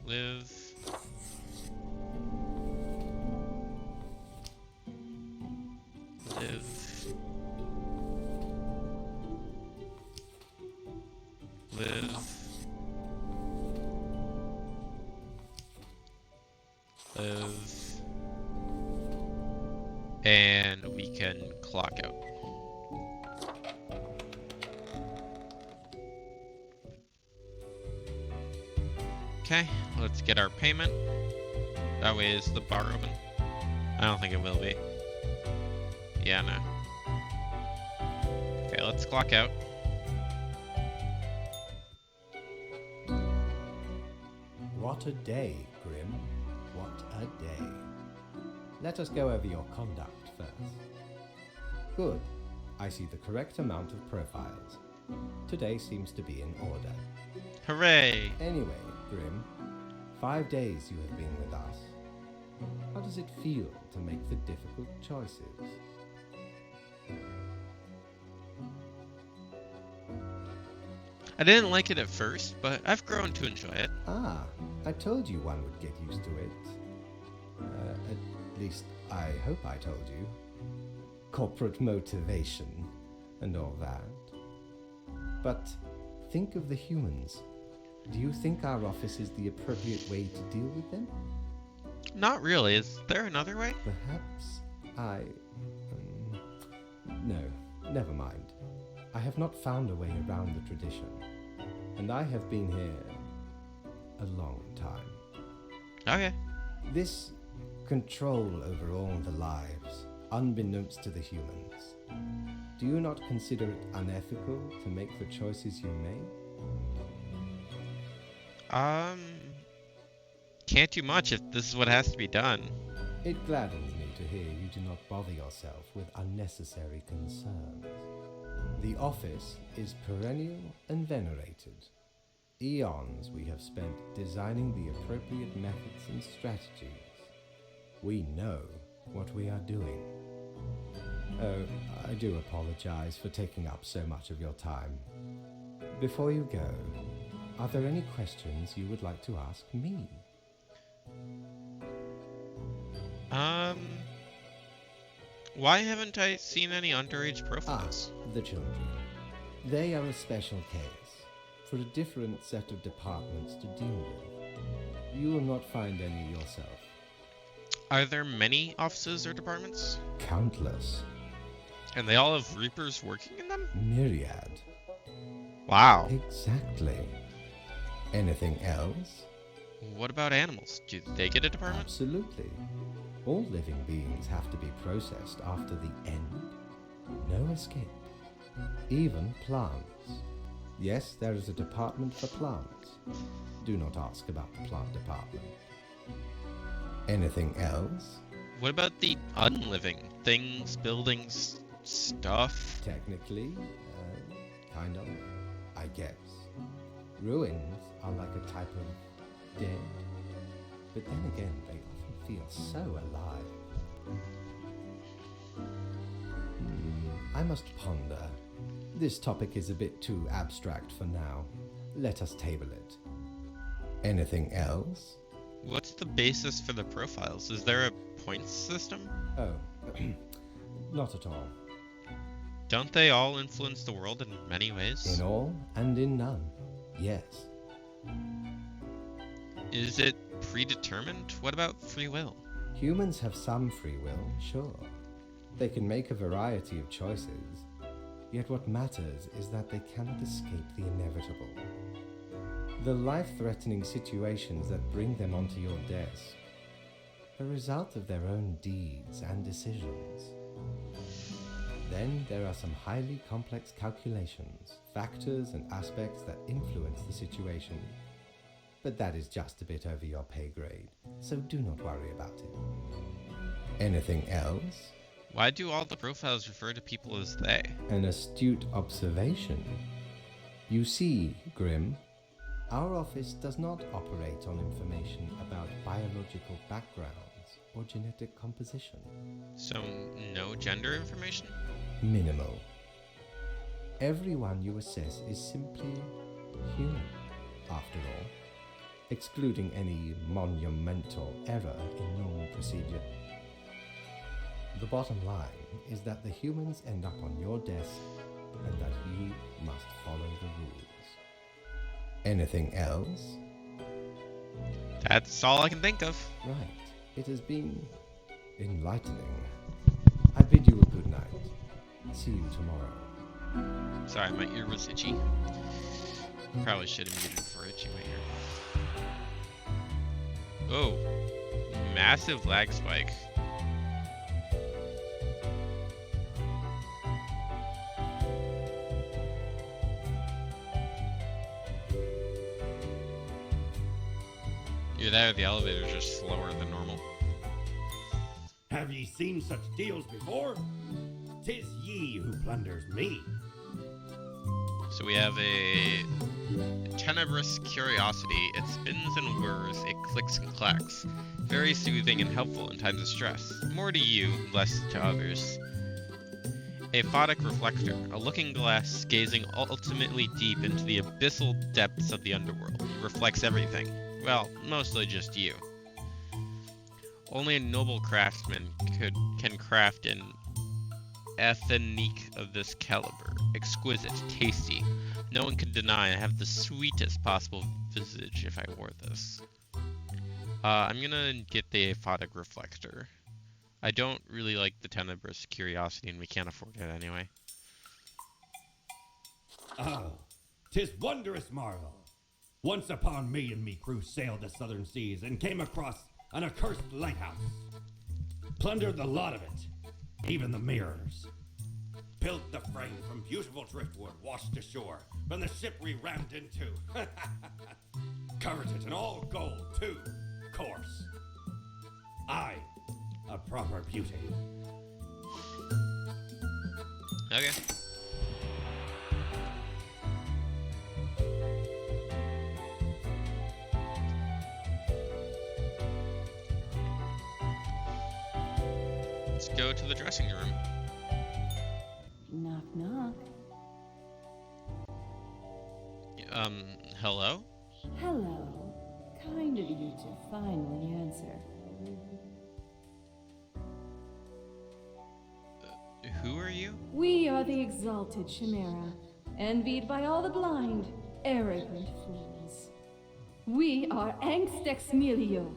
Live. Live. Live. Live. And we can clock out. Okay, let's get our payment. That way, is the bar open? I don't think it will be. Yeah, no. Okay, let's clock out. What a day, Grim. what a day. Let us go over your conduct first. Good. I see the correct amount of profiles. Today seems to be in order. Hooray! Anyway, Grim, 5 days you have been with us. How does it feel to make the difficult choices? I didn't like it at first, but I've grown to enjoy it. Ah, I told you one would get used to it. At least, I hope I told you. Corporate motivation and all that. But think of the humans. Do you think our office is the appropriate way to deal with them? Not really. Is there another way? Perhaps no, never mind. I have not found a way around the tradition, and I have been here a long time. Okay. This control over all the lives, unbeknownst to the humans, do you not consider it unethical to make the choices you made? Can't do much if this is what has to be done. It gladdens me to hear you do not bother yourself with unnecessary concerns. The office is perennial and venerated. Eons we have spent designing the appropriate methods and strategies. We know what we are doing. Oh, I do apologize for taking up so much of your time. Before you go, are there any questions you would like to ask me? Why haven't I seen any underage profiles? The children. They are a special case, for a different set of departments to deal with. You will not find any yourself. Are there many offices or departments? Countless. And they all have Reapers working in them? Myriad. Wow. Exactly. Anything else? What about animals? Do they get a department? Absolutely. All living beings have to be processed after the end. No escape. Even plants. Yes, there is a department for plants. Do not ask about the plant department. Anything else? What about the unliving? Things, buildings, stuff? Technically, kind of, I guess. Ruins are like a type of dead. But then again, they often feel so alive. I must ponder. This topic is a bit too abstract for now. Let us table it. Anything else? What's the basis for the profiles? Is there a points system? Oh, not at all. Don't they all influence the world in many ways? In all and in none, yes. Is it predetermined? What about free will? Humans have some free will, sure. They can make a variety of choices, yet what matters is that they cannot escape the inevitable. The life-threatening situations that bring them onto your desk are a result of their own deeds and decisions. Then there are some highly complex calculations, factors and aspects that influence the situation. But that is just a bit over your pay grade, so do not worry about it. Anything else? Why do all the profiles refer to people as they? An astute observation. You see, Grim, our office does not operate on information about biological backgrounds or genetic composition. So, no gender information? Minimal. Everyone you assess is simply human, after all, excluding any monumental error in normal procedure. The bottom line is that the humans end up on your desk and that you must follow the rules. Anything else? That's all I can think of. Right. It has been enlightening. I bid you a good night. See you tomorrow. Sorry, my ear was itchy. Probably should have muted for itchy my ear. Oh, massive lag spike. Either that or the elevators are slower than normal. Have ye seen such deals before? 'Tis ye who plunders me. So we have a tenebrous curiosity. It spins and whirs, it clicks and clacks. Very soothing and helpful in times of stress. More to you, less to others. A photic reflector, a looking glass gazing ultimately deep into the abyssal depths of the underworld. It reflects everything. Well, mostly just you. Only a noble craftsman can craft an ethnique of this caliber. Exquisite, tasty. No one can deny I have the sweetest possible visage if I wore this. I'm gonna get the aphotic reflector. I don't really like the tenebrous curiosity, and we can't afford it anyway. Oh, 'tis wondrous marvel. Once upon me and me crew sailed the southern seas and came across an accursed lighthouse. Plundered the lot of it, even the mirrors. Built the frame from beautiful driftwood washed ashore from the ship we rammed into. Covered it in all gold, too, course. Aye, a proper beauty. Okay. Let's go to the dressing room. Knock, knock. Hello? Hello. Kind of you to finally answer. Who are you? We are the exalted Chimera, envied by all the blind, arrogant fools. We are Angst Ex Nihilo.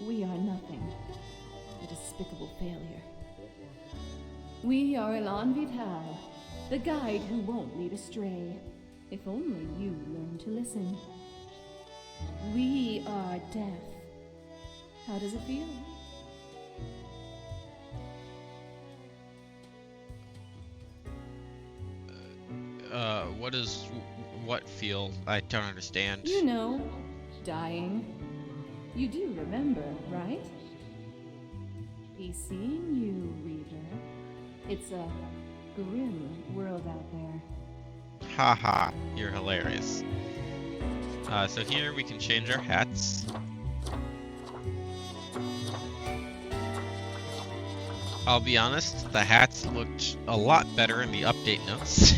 We are nothing. A despicable failure. We are Elan Vital, the guide who won't lead astray, if only you learn to listen. We are death. How does it feel? What feel? I don't understand. You know, dying. You do remember, right? Be seeing you, Reader. It's a grim world out there. Haha, you're hilarious. So here we can change our hats. I'll be honest, the hats looked a lot better in the update notes.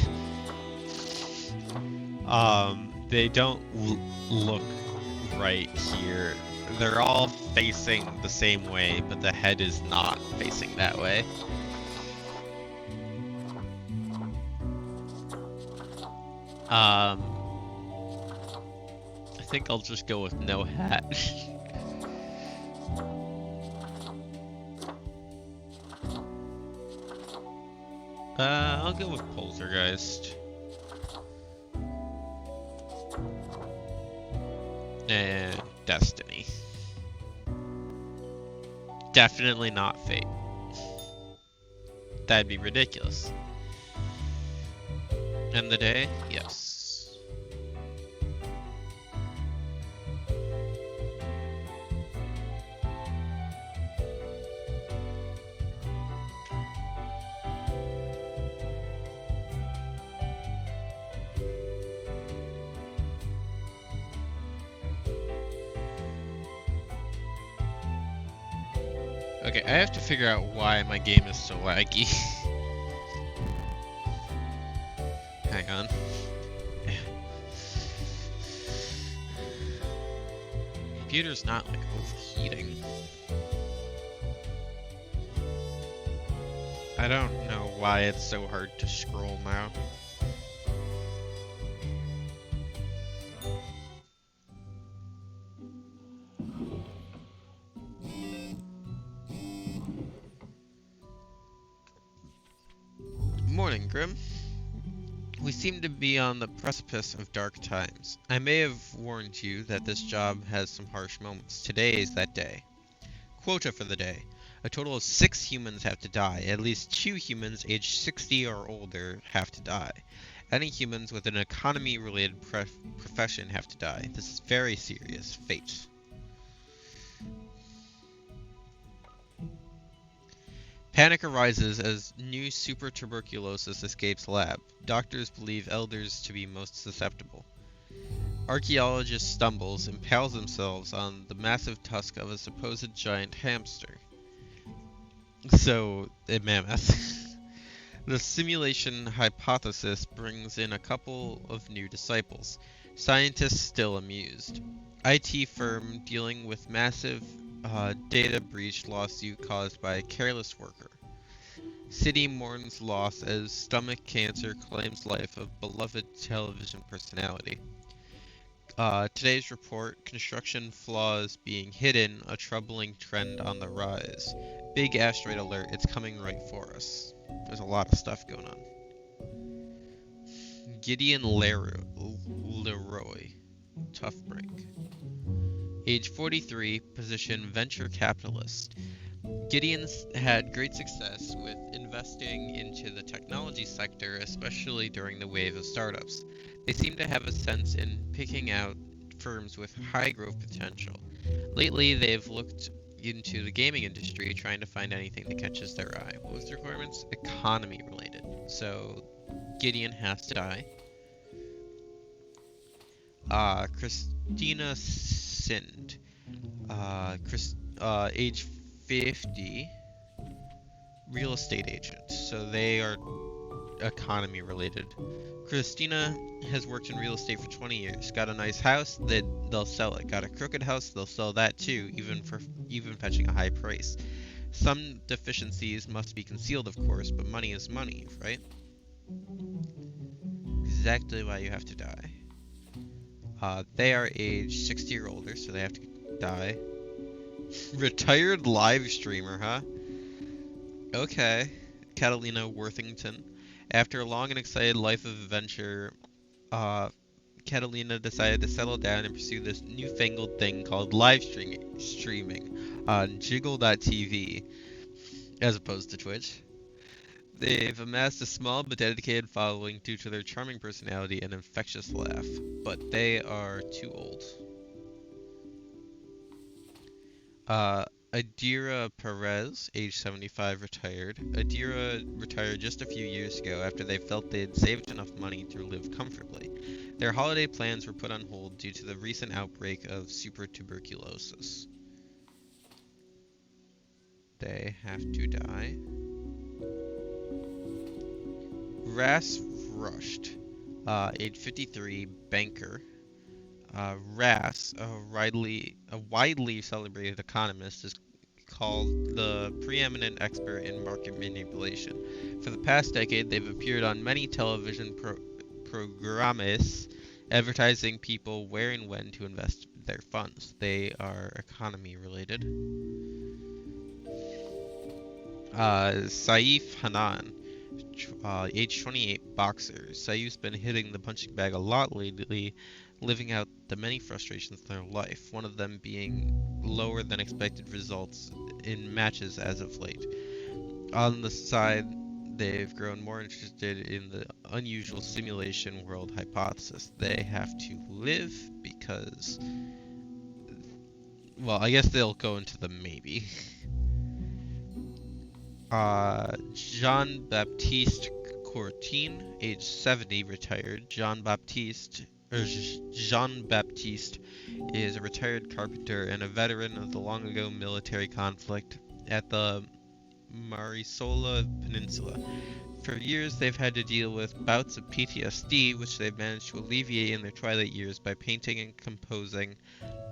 They don't look right here. They're all facing the same way, but the head is not facing that way. I think I'll just go with no hat. I'll go with Poltergeist. And Destiny. Definitely not Fate. That'd be ridiculous. End the day? Yes. Okay, I have to figure out why my game is so laggy. Hang on. Computer's not like overheating. I don't know why it's so hard to scroll now. Morning, Grim. We seem to be on the precipice of dark times. I may have warned you that this job has some harsh moments. Today is that day. Quota for the day. A total of 6 humans have to die. At least 2 humans aged 60 or older have to die. Any humans with an economy-related profession have to die. This is very serious. Fate. Panic arises as new super tuberculosis escapes lab. Doctors believe elders to be most susceptible. Archaeologist stumbles, impales themselves on the massive tusk of a supposed giant hamster. So, a mammoth. The simulation hypothesis brings in a couple of new disciples. Scientists still amused. IT firm dealing with massive data breach lawsuit caused by a careless worker. City mourns loss as stomach cancer claims life of beloved television personality. Today's report, construction flaws being hidden, a troubling trend on the rise. Big asteroid alert, it's coming right for us. There's a lot of stuff going on. Gideon Leroy, tough break. Age 43, position venture capitalist. Gideon's had great success with investing into the technology sector, especially during the wave of startups. They seem to have a sense in picking out firms with high growth potential. Lately, they've looked into the gaming industry, trying to find anything that catches their eye. What was the requirements? Economy related. So, Gideon has to die. Christina Sind. Age 50. Real estate agent. So they are economy related. Christina has worked in real estate for 20 years. Got a nice house, they'll sell it. Got a crooked house, they'll sell that too, even fetching a high price. Some deficiencies must be concealed, of course, but money is money, right? Exactly why you have to die. They are age 60 or older, so they have to die. Retired live streamer, huh? Okay. Catalina Worthington. After a long and excited life of adventure, Catalina decided to settle down and pursue this newfangled thing called live streaming on Jiggle.tv, as opposed to Twitch. They've amassed a small but dedicated following due to their charming personality and infectious laugh, but they are too old. Adira Perez, age 75, retired. Adira retired just a few years ago after they felt they'd saved enough money to live comfortably. Their holiday plans were put on hold due to the recent outbreak of super tuberculosis. They have to die. Ras Rushed, age 53, banker. Ras, a widely celebrated economist, is called the preeminent expert in market manipulation. For the past decade, they've appeared on many television programmes advertising people where and when to invest their funds. They are economy related. Saif Hanan, age 28, boxer. Saif's been hitting the punching bag a lot lately, living out the many frustrations in their life, one of them being lower than expected results in matches as of late. On the side, they've grown more interested in the unusual simulation world hypothesis. They have to live because, well, I guess they'll go into the maybe. Jean-Baptiste Courtine, age 70, retired. Jean-Baptiste is a retired carpenter and a veteran of the long-ago military conflict at the Marisola Peninsula. For years, they've had to deal with bouts of PTSD, which they've managed to alleviate in their twilight years by painting and composing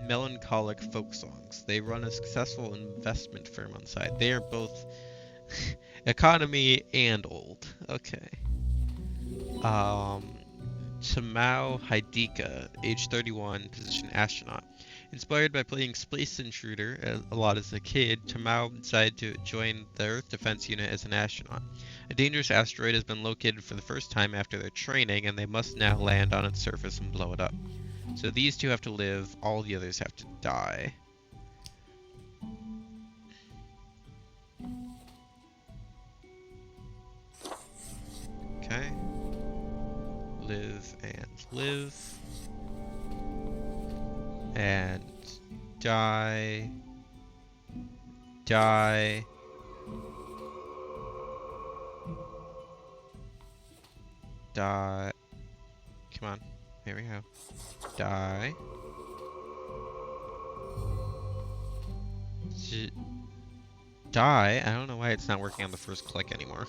melancholic folk songs. They run a successful investment firm on the side. They are both economy and old. Okay. Tamao Hideka, age 31, position astronaut. Inspired by playing Space Intruder a lot as a kid, Tamao decided to join the Earth Defense Unit as an astronaut. A dangerous asteroid has been located for the first time after their training, and they must now land on its surface and blow it up. So these two have to live, all the others have to die. Okay. Live and live. And die. Die. Die. Come on. Here we go. Die. Die? I don't know why it's not working on the first click anymore.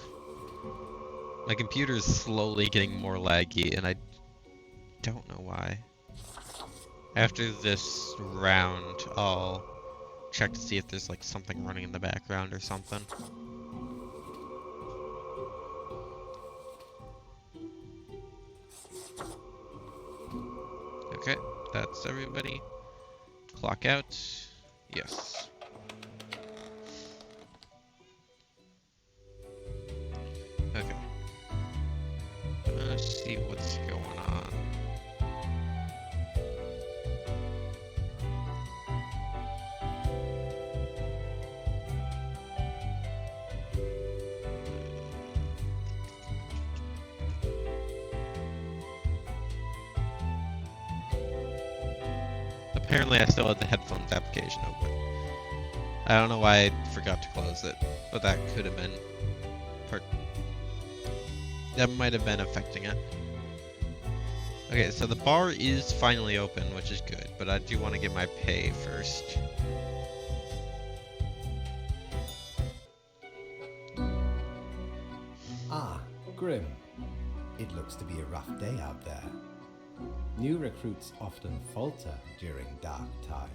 My computer is slowly getting more laggy, and I don't know why. After this round, I'll check to see if there's like something running in the background or something. Okay, that's everybody. Clock out. Yes. Okay. Let's see what's going on. Apparently I still had the headphones application open. I don't know why I forgot to close it, but that could have been that might have been affecting it. Okay, so the bar is finally open, which is good, but I do want to get my pay first. Ah, Grim. It looks to be a rough day out there. New recruits often falter during dark time.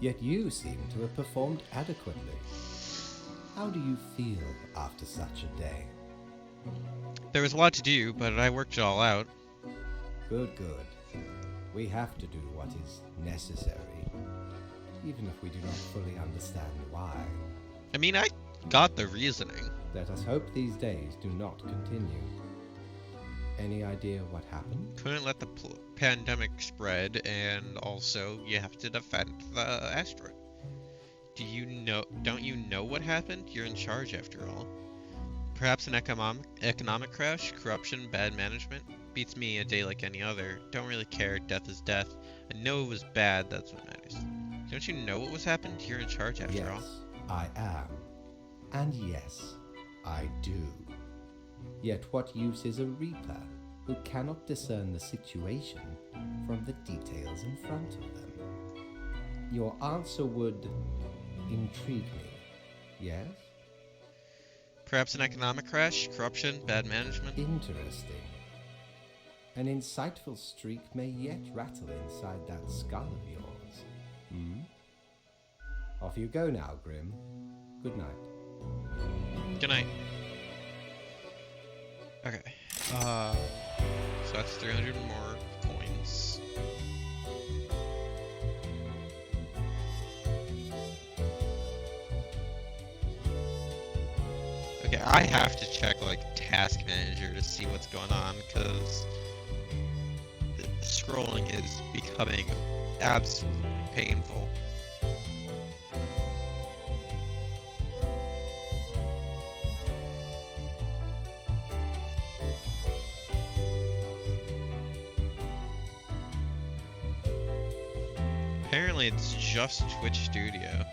Yet you seem to have performed adequately. How do you feel after such a day? There was a lot to do, but I worked it all out. Good, good. We have to do what is necessary, even if we do not fully understand why. I mean, I got the reasoning. Let us hope these days do not continue. Any idea what happened? Couldn't let the pandemic spread, and also you have to defend the asteroid. Don't you know what happened? You're in charge after all. Perhaps an economic crash, corruption, bad management? Beats me a day like any other. Don't really care, death is death. I know it was bad, that's what matters. Don't you know what was happened? You're in charge after all. Yes, I am. And yes, I do. Yet what use is a reaper who cannot discern the situation from the details in front of them? Your answer would intrigue me, yes? Perhaps an economic crash, corruption, bad management? Interesting. An insightful streak may yet rattle inside that skull of yours. Hmm? Off you go now, Grim. Good night. Good night. Okay. So that's 300 more coins. Okay, I have to check like Task Manager to see what's going on, because scrolling is becoming absolutely painful. Apparently it's just Twitch Studio.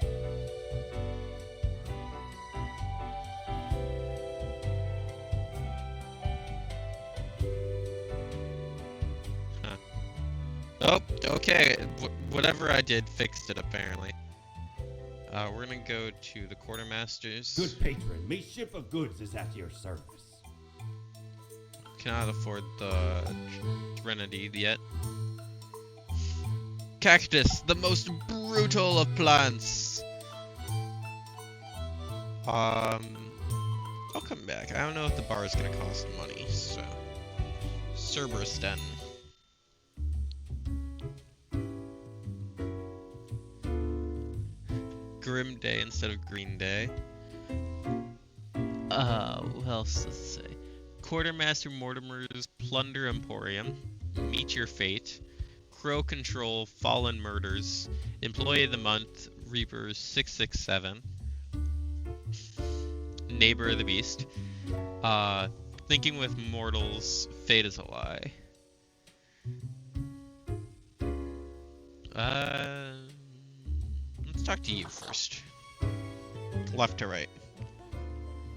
Huh. Oh, okay. Whatever I did fixed it, apparently. We're gonna go to the quartermasters. Good patron, me ship of goods is at your service. Cannot afford the Trinity yet. Cactus, the most brutal of plants. I'll come back. I don't know if the bar is gonna cost money, so. Cerberus Den. Grim Day instead of Green Day. What else does it say? Quartermaster Mortimer's Plunder Emporium. Meet Your Fate. Crow Control, Fallen Murders, Employee of the Month, Reapers 667, Neighbor of the Beast, Thinking with Mortals, Fate is a Lie. Let's talk to you first. Left to right.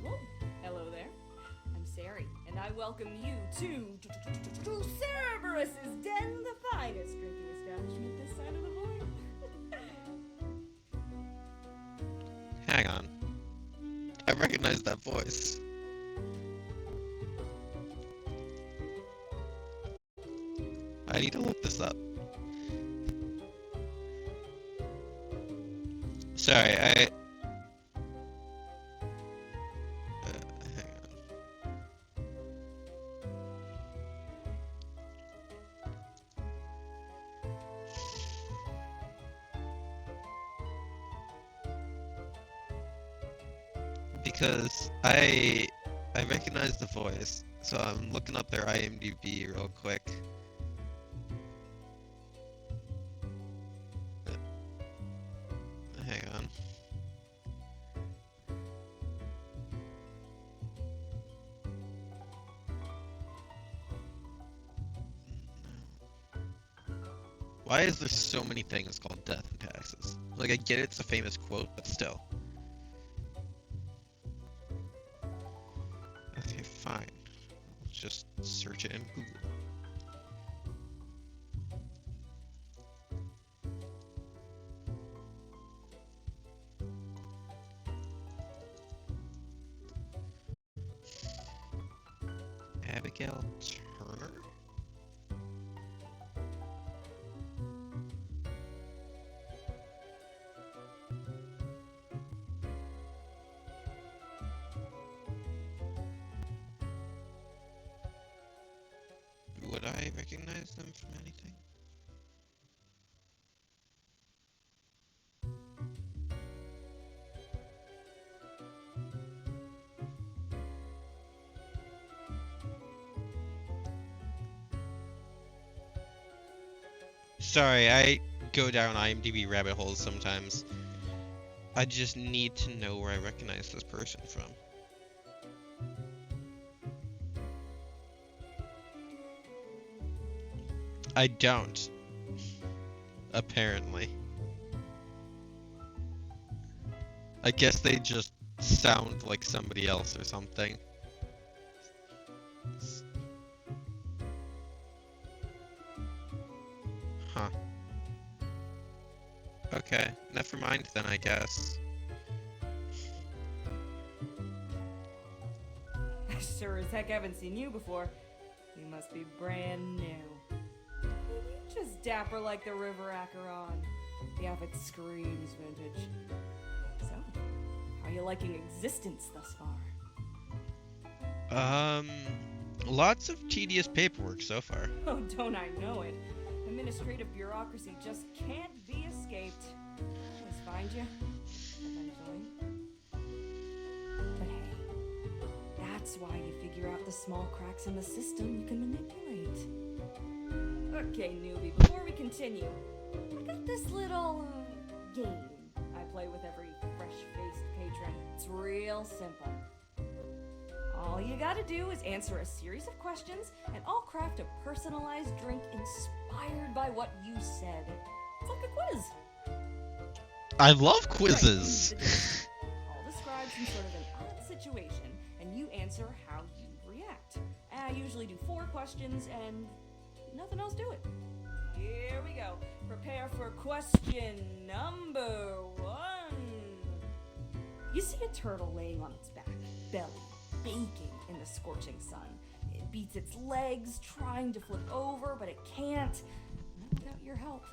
Whoa. Hello there. I welcome you to Cerberus's Den, the finest drinking establishment this side of the void. Hang on. I recognize that voice. I need to look this up. Sorry, hang on. Because I recognize the voice, so I'm looking up their IMDb real quick. Hang on. Why is there so many things called death and taxes? Like, I get it's a famous quote, but still. Okay, fine. Let's just search it in Google. Abigail Turner? Would I recognize them from anything? Sorry, I go down IMDb rabbit holes sometimes. I just need to know where I recognize this person from. I don't. Apparently. I guess they just sound like somebody else or something. Huh. Okay, never mind then, I guess. I sure as heck haven't seen you before. You must be brand new. You're just dapper like the River Acheron. The outfit screams vintage. So, how are you liking existence thus far? Lots of tedious paperwork so far. Oh, don't I know it. Administrative bureaucracy just can't be escaped. Always find you, eventually. But hey, that's why you figure out the small cracks in the system you can manipulate. Okay, newbie, before we continue, I got this little game I play with every fresh-faced patron. It's real simple. All you gotta do is answer a series of questions, and I'll craft a personalized drink inspired by what you said. It's like a quiz. I love quizzes! Right, I'll describe some sort of an odd situation, and you answer how you react. I usually do 4 questions, and nothing else to it. Here we go. Prepare for question number 1. You see a turtle laying on its back, belly baking in the scorching sun. It beats its legs, trying to flip over, but it can't. Not without your help.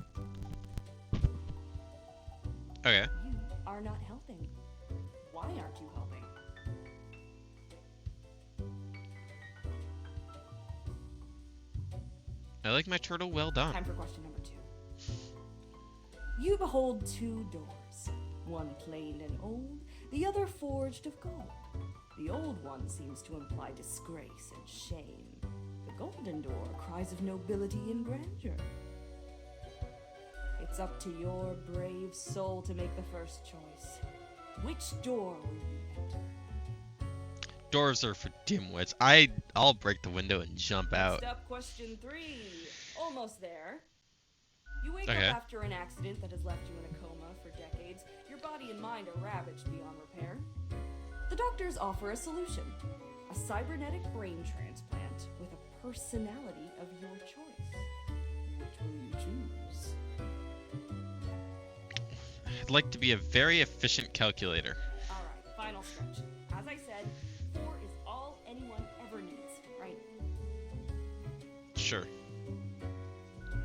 Okay. You are not helping. Why aren't you helping? I like my turtle well done. Time for question number 2. You behold 2 doors, one plain and old, the other forged of gold. The old one seems to imply disgrace and shame. The golden door cries of nobility and grandeur. It's up to your brave soul to make the first choice. Which door will you enter? Doors are for dimwits. I'll break the window and jump out. Next up, question 3. Almost there. You wake Okay. up after an accident that has left you in a coma for decades. Your body and mind are ravaged beyond repair. The doctors offer a solution. A cybernetic brain transplant with a personality of your choice. Which will you choose? I'd like to be a very efficient calculator. Alright, final stretch. As I said, 4 is all anyone ever needs, right? Sure.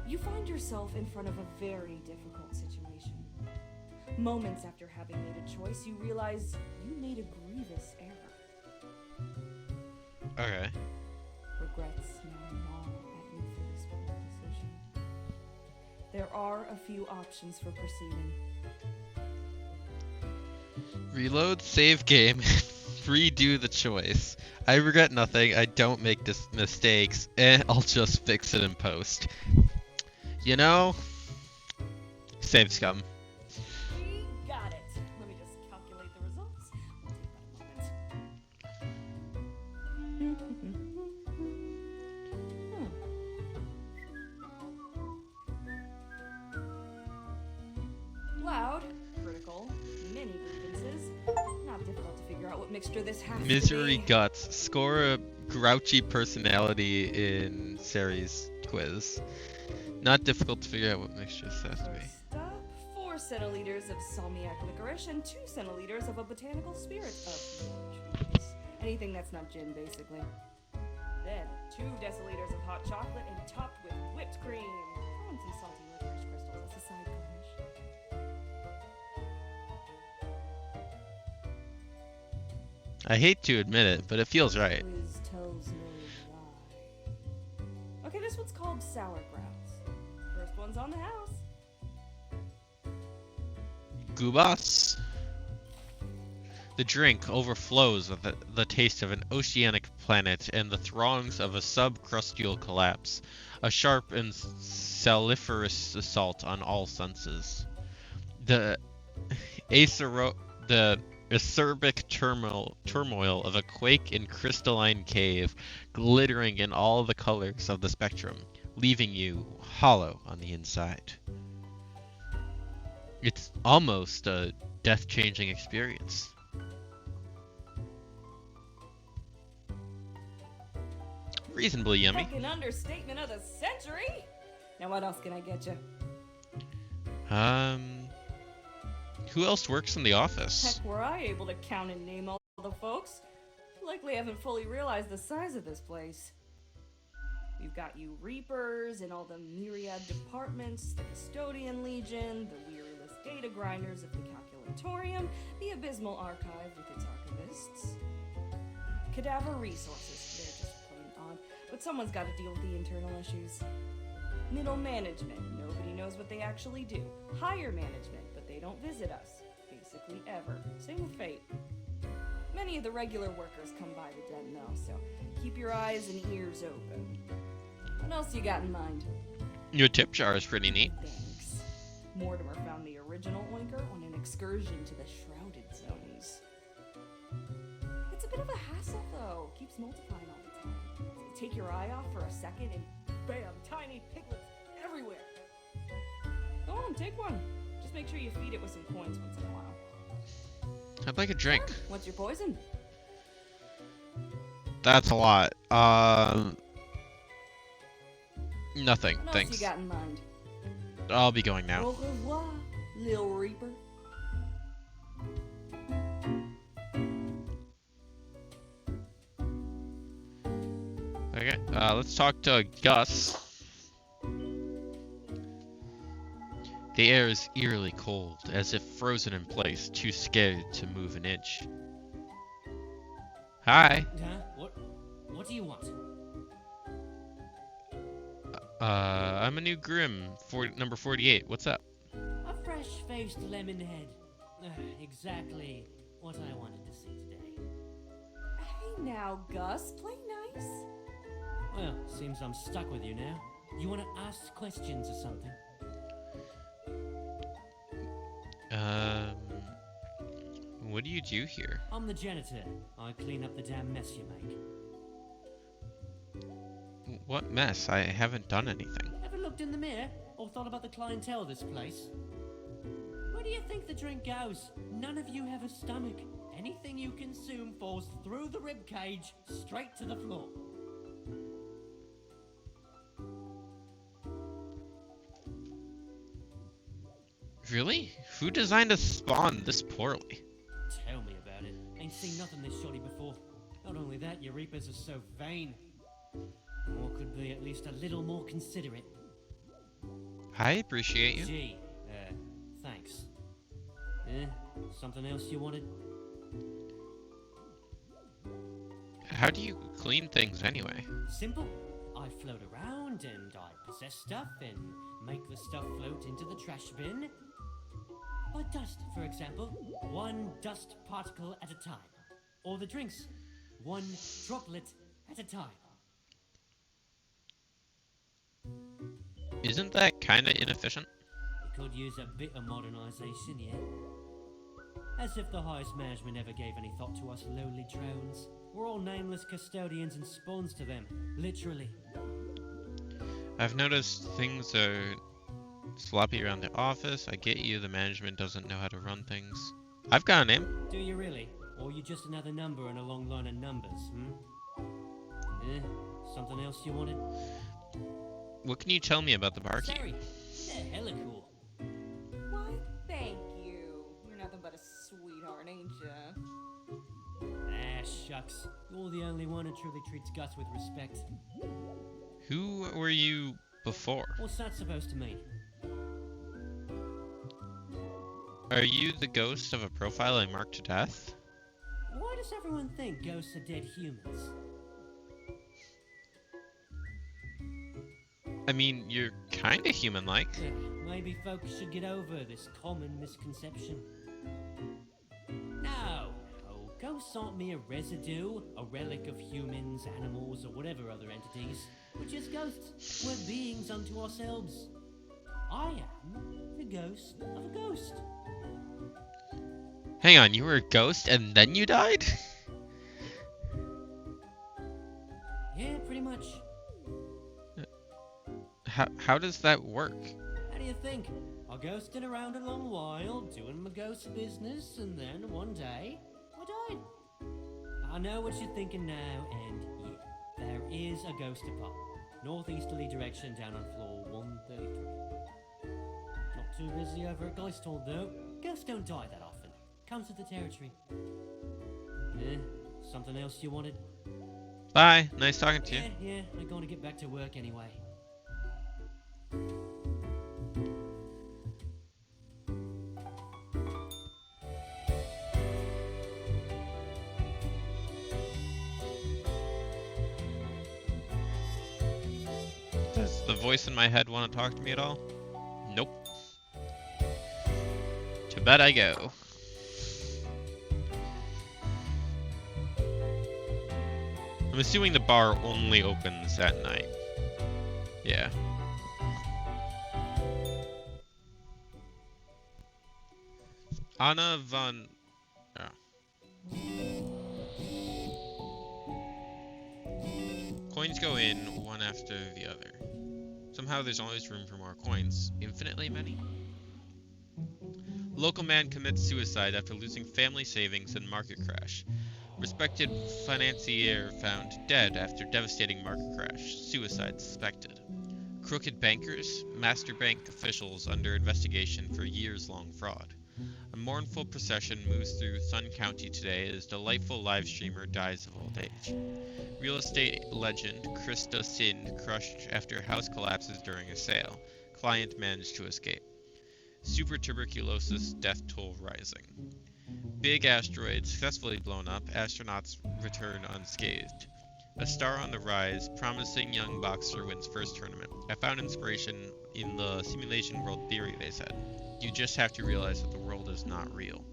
You find yourself in front of a very difficult situation. Moments after having made a choice, you realize you made a grievous error. Okay. Regrets now gnaw at you for this poor decision. There are a few options for proceeding. Reload, save game, redo the choice. I regret nothing, I don't make mistakes, and I'll just fix it in post. You know? Save scum. We got it. Let me just calculate the results. We'll take about a moment. Loud, critical, many grievances. Not difficult to figure out what mixture this has Misery to be. Guts. Score a grouchy personality in Sari's quiz. Not difficult to figure out what mixture this has to be. First up, 4 centiliters of salmiac licorice and 2 centiliters of a botanical spirit of your choice. Anything that's not gin, basically. Then, 2 deciliters of hot chocolate and topped with whipped cream. Throw in some salty licorice crystals as a side garnish. I hate to admit it, but it feels right. Quiz tells no lie. Okay, this one's called sauerkraut. First one's on the house. Gubas. The drink overflows with the taste of an oceanic planet and the throngs of a subcrustal collapse, a sharp and saliferous assault on all senses. The acerbic turmoil of a quake in crystalline cave, glittering in all the colors of the spectrum, leaving you hollow on the inside. It's almost a death-changing experience. Reasonably yummy. Fucking understatement of the century. Now what else can I get you? Who else works in the office? Heck, were I able to count and name all the folks? Likely haven't fully realized the size of this place. We've got you Reapers in all the myriad departments, the Custodian Legion, the weariless data grinders of the Calculatorium, the Abysmal Archive with its archivists. Cadaver Resources, they're just plain odd, but someone's got to deal with the internal issues. Middle management, nobody knows what they actually do. Higher management, but they don't visit us, basically ever. Same with Fate. Many of the regular workers come by the den though, so keep your eyes and ears open. What else you got in mind? Your tip jar is pretty neat. Thanks. Mortimer found the original Oinker on an excursion to the Shrouded Zones. It's a bit of a hassle though, keeps multiplying all the time. Take your eye off for a second and bam, tiny piglets everywhere. Go on, take one. Just make sure you feed it with some coins once in a while. I'd like a drink. Sure. What's your poison? That's a lot. Nothing, What else thanks. you got in mind? I'll be going now. Au revoir, Lil Reaper. Okay, let's talk to Gus. The air is eerily cold, as if frozen in place, too scared to move an inch. Hi. Huh? What do you want? I'm a new Grim, number 48. What's up? A fresh-faced lemon head. Exactly what I wanted to see today. Hey now, Gus, play nice. Well, seems I'm stuck with you now. You want to ask questions or something? What do you do here? I'm the janitor. I clean up the damn mess you make. What mess? I haven't done anything. Ever looked in the mirror or thought about the clientele of this place? Where do you think the drink goes? None of you have a stomach. Anything you consume falls through the rib cage straight to the floor. Really? Who designed a spawn this poorly? Tell me about it. Ain't seen nothing this shoddy before. Not only that, your reapers are so vain. Or could be at least a little more considerate. I appreciate you. Gee, thanks. Something else you wanted? How do you clean things anyway? Simple. I float around and I possess stuff and make the stuff float into the trash bin. Like dust, for example. One dust particle at a time. Or the drinks. One droplet at a time. Isn't that kinda inefficient? It could use a bit of modernization, yeah? As if the highest management ever gave any thought to us lowly drones. We're all nameless custodians and spawns to them, literally. I've noticed things are sloppy around the office. I get you, the management doesn't know how to run things. I've got a name. Do you really? Or are you just another number in a long line of numbers, Something else you wanted? What can you tell me about the barkeep? Sorry, they're hella cool. Why, thank you. You're nothing but a sweetheart, ain't ya? Ah, shucks. You're the only one who truly treats Gus with respect. Who were you before? What's that supposed to mean? Are you the ghost of a profile I marked to death? Why does everyone think ghosts are dead humans? I mean, you're kinda human-like. Maybe folks should get over this common misconception. No, ghosts aren't mere residue, a relic of humans, animals, or whatever other entities. We're just ghosts. We're beings unto ourselves. I am the ghost of a ghost. Hang on, you were a ghost and then you died? Yeah, pretty much. How does that work? How do you think? I ghosted around a long while, doing my ghost business, and then one day, I died. I know what you're thinking now, and yeah, there is a ghost apartment. Northeasterly direction down on floor 133. Not too busy over at Geist Hall, though. Ghosts don't die that often. Comes with the territory. Something else you wanted? Bye, nice talking to you. Yeah, I'm going to get back to work anyway. Does the voice in my head want to talk to me at all? Nope. To bed I go. I'm assuming the bar only opens at night. Yeah. Anna von... Oh. Coins go in one after the other. Somehow there's always room for more coins. Infinitely many? Local man commits suicide after losing family savings in market crash. Respected financier found dead after devastating market crash. Suicide suspected. Crooked bankers, master bank officials under investigation for years-long fraud. A mournful procession moves through Sun County today as delightful live streamer dies of old age. Real estate legend Krista Sin crushed after house collapses during a sale. Client managed to escape. Super tuberculosis death toll rising. Big asteroid successfully blown up. Astronauts return unscathed. A star on the rise. Promising young boxer wins first tournament. I found inspiration in the simulation world theory, they said. You just have to realize that the world is not real.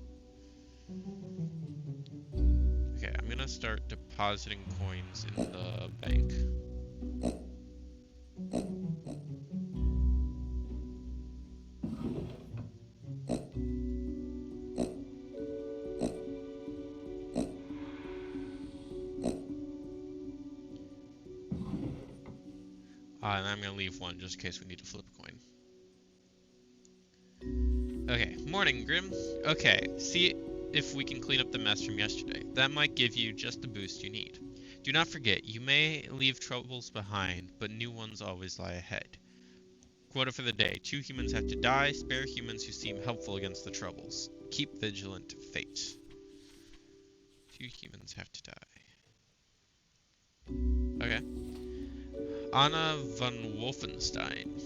Okay, I'm gonna start depositing coins in the bank. And I'm gonna leave one just in case we need to flip a coin. Okay, morning, Grim. Okay, see, if we can clean up the mess from yesterday. That might give you just the boost you need. Do not forget, you may leave troubles behind, but new ones always lie ahead. Quota for the day. 2 humans have to die. Spare humans who seem helpful against the troubles. Keep vigilant to fate. 2 humans have to die. Okay. Anna von Wolfenstein.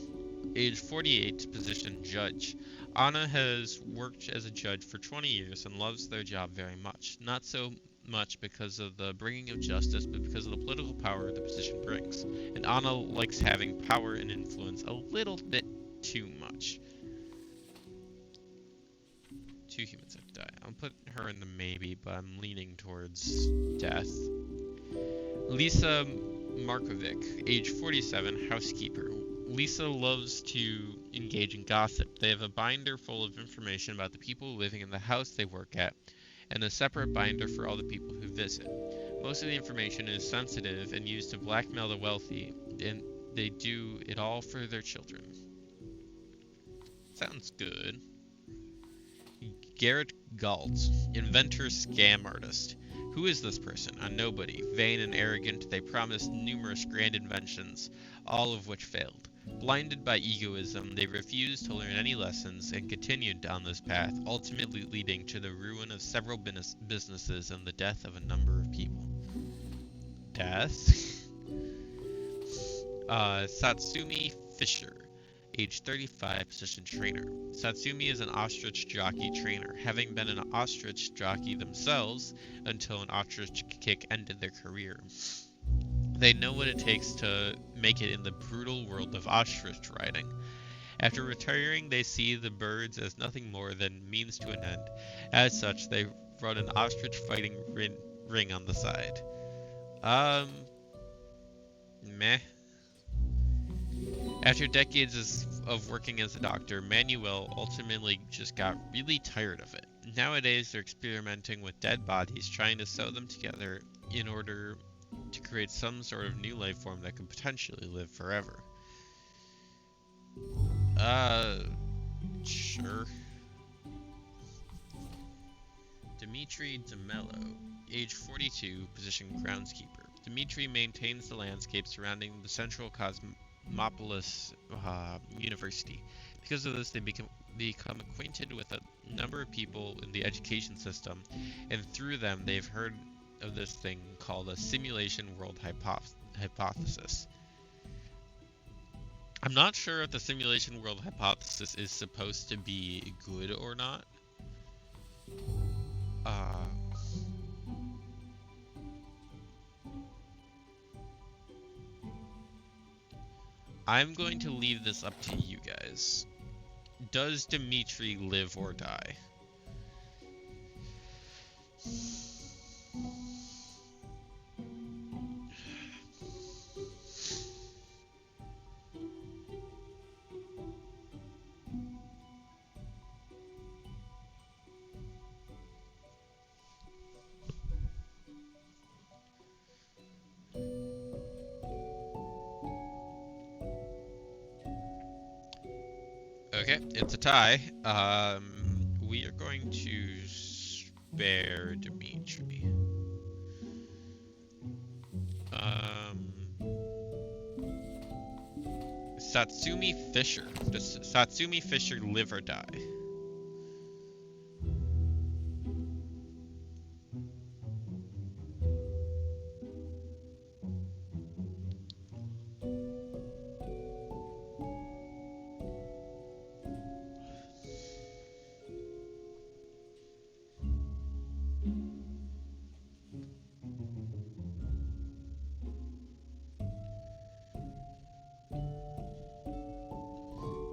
Age 48, position judge. Anna has worked as a judge for 20 years and loves their job very much. Not so much because of the bringing of justice, but because of the political power the position brings. And Anna likes having power and influence a little bit too much. 2 humans have to die. I'll put her in the maybe, but I'm leaning towards death. Lisa Markovic, age 47, housekeeper. Lisa loves to engage in gossip. They have a binder full of information about the people living in the house they work at, and a separate binder for all the people who visit. Most of the information is sensitive and used to blackmail the wealthy, and they do it all for their children. Sounds good. Garrett Galt, inventor scam artist. Who is this person? A nobody. Vain and arrogant, they promised numerous grand inventions, all of which failed. Blinded by egoism, they refused to learn any lessons and continued down this path, ultimately leading to the ruin of several businesses and the death of a number of people. Death? Satsumi Fisher, age 35, position trainer. Satsumi is an ostrich jockey trainer, having been an ostrich jockey themselves until an ostrich kick ended their career. They know what it takes to make it in the brutal world of ostrich riding. After retiring, they see the birds as nothing more than means to an end. As such, they run an ostrich fighting ring on the side. Meh. After decades of working as a doctor, Manuel ultimately just got really tired of it. Nowadays, they're experimenting with dead bodies, trying to sew them together in order to create some sort of new life form that could potentially live forever. Sure. Dimitri DeMello, age 42, position groundskeeper. Dimitri maintains the landscape surrounding the Central Cosmopolis University. Because of this, they become acquainted with a number of people in the education system, and through them, they've heard of this thing called a simulation world hypothesis. I'm not sure if the simulation world hypothesis is supposed to be good or not. I'm going to leave this up to you guys. Does Dimitri live or die? Okay, it's a tie. We are going to spare Dimitri. Satsumi Fisher. Does Satsumi Fisher live or die?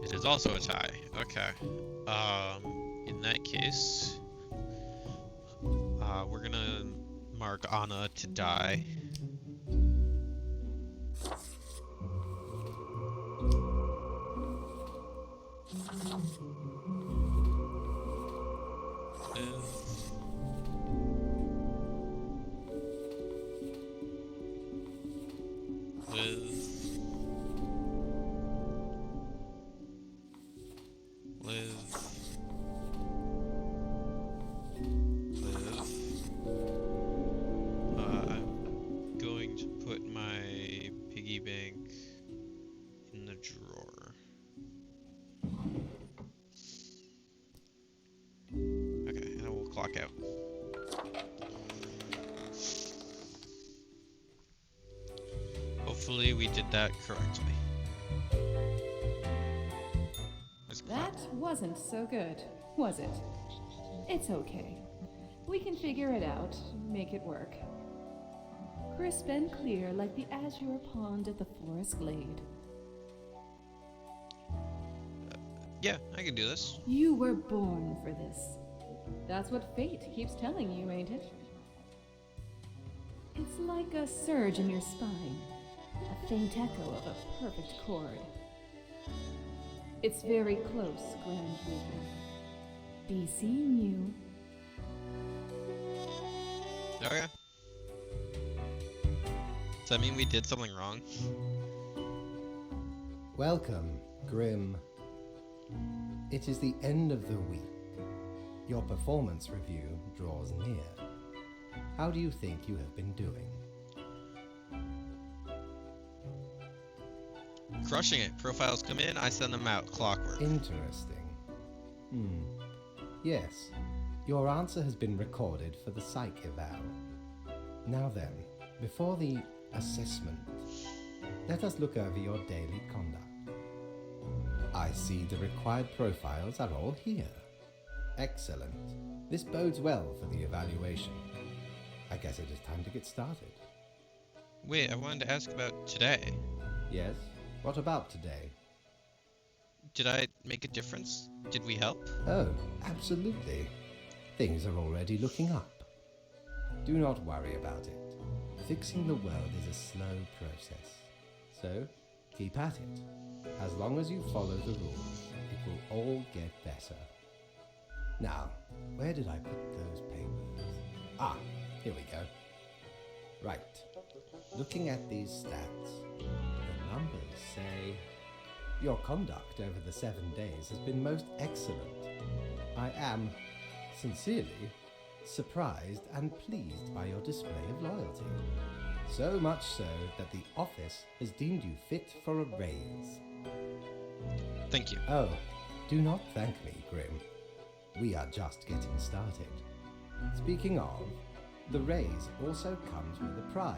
It is also a tie. Okay. In that case, we're gonna mark Anna to die. Liz. Hopefully we did that correctly. That wasn't so good, was it? It's okay. We can figure it out, make it work. Crisp and clear like the azure pond at the forest glade. Yeah, I can do this. You were born for this. That's what fate keeps telling you, ain't it? It's like a surge in your spine, a faint echo of a perfect chord. It's very close, Grand Reaper. Be seeing you. Okay. Does that mean we did something wrong? Welcome, Grim. It is the end of the week. Your performance review draws near. How do you think you have been doing? Crushing it. Profiles come in, I send them out. Clockwork. Interesting. Yes, your answer has been recorded for the psych eval. Now then, before the assessment, let us look over your daily conduct. I see the required profiles are all here. Excellent. This bodes well for the evaluation. I guess it is time to get started. Wait, I wanted to ask about today. Yes? What about today? Did I make a difference? Did we help? Oh, absolutely. Things are already looking up. Do not worry about it. Fixing the world is a slow process. So, keep at it. As long as you follow the rules, it will all get better. Now, where did I put those papers? Ah, here we go. Right. Looking at these stats, the numbers say your conduct over the 7 days has been most excellent. I am, sincerely, surprised and pleased by your display of loyalty. So much so that the office has deemed you fit for a raise. Thank you. Oh, do not thank me, Grim. We are just getting started. Speaking of, the raise also comes with a prize.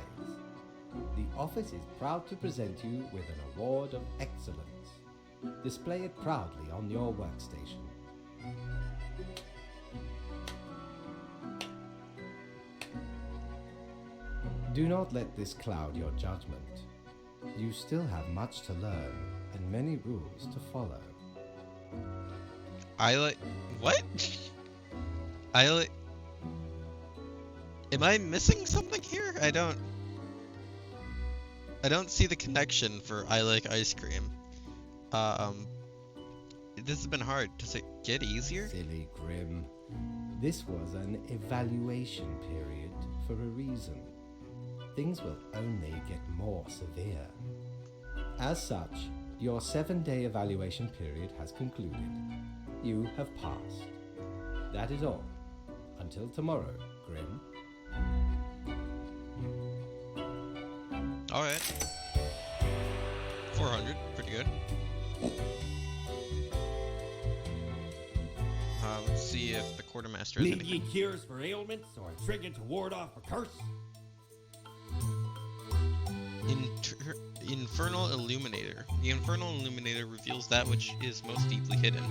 The office is proud to present you with an award of excellence. Display it proudly on your workstation. Do not let this cloud your judgment. You still have much to learn and many rules to follow. What? Am I missing something here? I don't see the connection for I like ice cream. This has been hard. Does it get easier? Silly Grim. This was an evaluation period for a reason. Things will only get more severe. As such, your 7-day evaluation period has concluded. You have passed. That is all. Until tomorrow, Grim. Alright. 400. Pretty good. Let's see if the quartermaster has Need ye anything. cures for ailments or a trinket to ward off a curse? Infernal Illuminator. The Infernal Illuminator reveals that which is most deeply hidden.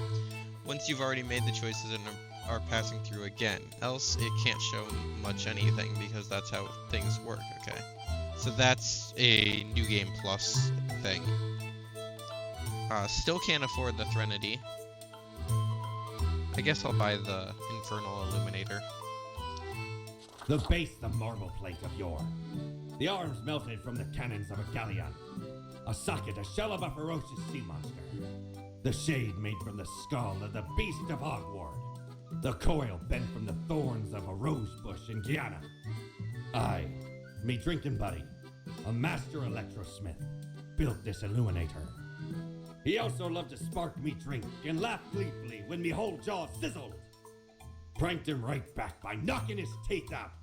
Once you've already made the choices and are passing through again. Else, it can't show much anything because that's how things work, okay? So that's a New Game Plus thing. Still can't afford the Threnody. I guess I'll buy the Infernal Illuminator. The base, the marble plate of yore. The arms melted from the cannons of a galleon. A socket, a shell of a ferocious sea monster. The shade made from the skull of the beast of Hogward. The coil bent from the thorns of a rose bush in Guyana. I, me drinking buddy, a master electrosmith, built this illuminator. He also loved to spark me drink and laugh gleefully when me whole jaw sizzled. Pranked him right back by knocking his teeth out.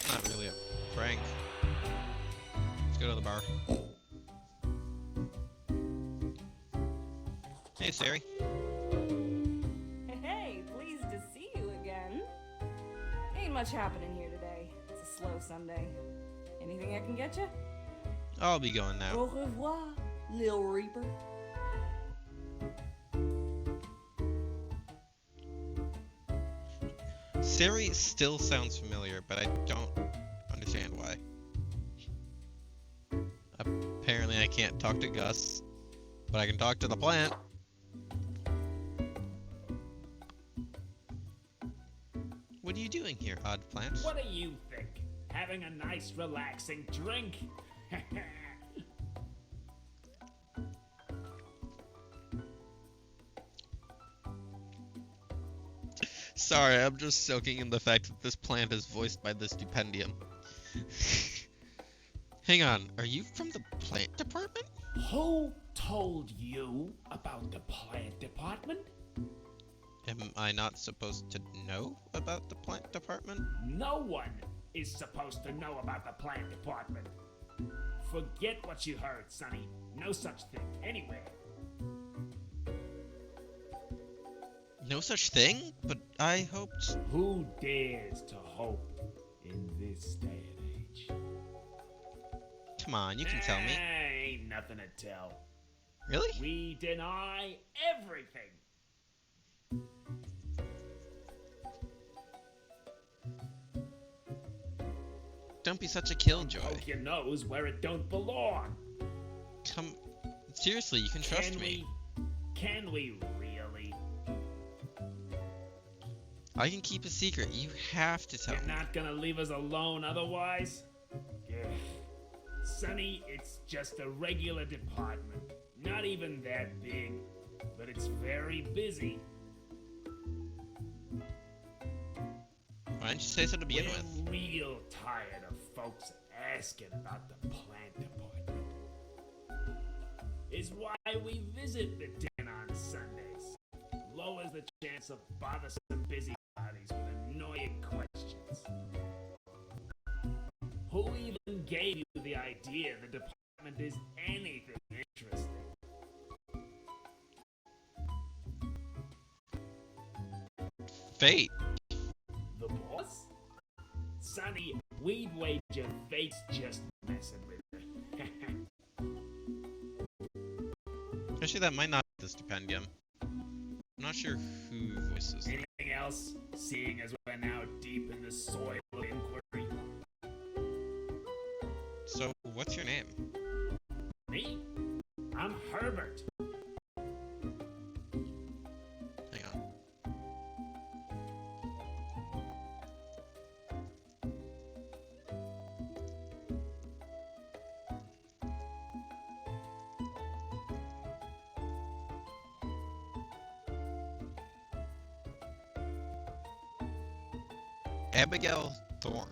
Not really a prank. Let's go to the bar. Hey, Sari. much happening here today. It's a slow Sunday. Anything I can get you? I'll be going now. Au revoir, Lil Reaper. Siri still sounds familiar, but I don't understand why. Apparently I can't talk to Gus, but I can talk to the plant. What are you doing here, odd plant? What do you think? Having a nice, relaxing drink? Sorry, I'm just soaking in the fact that this plant is voiced by the Stupendium. Hang on, are you from the plant department? Who told you about the plant department? Am I not supposed to know about the plant department? No one is supposed to know about the plant department. Forget what you heard, Sonny. No such thing anywhere. No such thing? But I hoped... Who dares to hope in this day and age? Come on, you can tell me. Ain't nothing to tell. Really? We deny everything. Don't be such a killjoy. Poke your nose where it don't belong. Come... Seriously, you can trust me. Can we really? I can keep a secret. You have to tell You're me. not gonna leave us alone otherwise? Ugh. Sonny, it's just a regular department. Not even that big, but it's very busy. Why didn't you say so to begin with? We're real tired of folks asking about the plant department. Is why we visit the den on Sundays. Lowers the chance of bothersome busybodies with annoying questions. Who even gave you the idea the department is anything interesting? Fate. The boss? Sonny, we'd wager Fate's just messing with her. Actually, that might not be the Stupendium. I'm not sure who voices it. Anything else? Seeing as we're now deep in the soil of inquiry. So, what's your name? Me? I'm Herbert. Hang on. Abigail Thorne.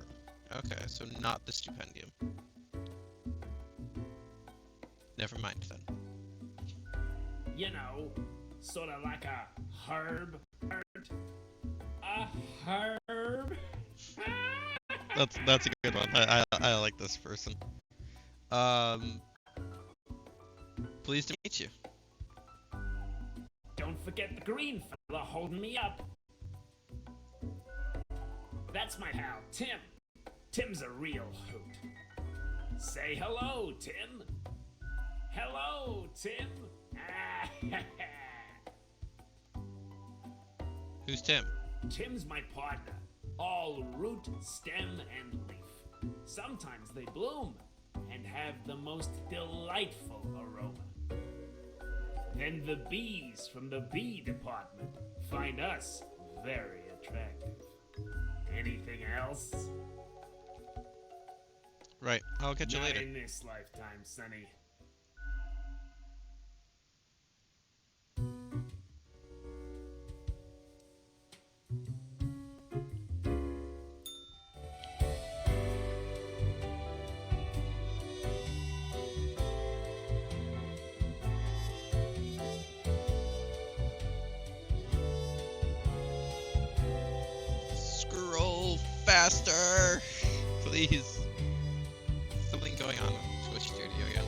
Okay, so not the Stupendium. Never mind then. You know, sort of like a herb. A herb? That's a good one. I like this person. Pleased to meet you. Don't forget the green fella holding me up. That's my pal, Tim. Tim's a real hoot. Say hello, Tim. Hello, Tim. Who's Tim? Tim's my partner. All root, stem, and leaf. Sometimes they bloom and have the most delightful aroma. Then the bees from the bee department find us very attractive. Anything else? Right, I'll catch you Not later. in this lifetime, Sonny. Scroll faster, please. Something going on Twitch Studio again.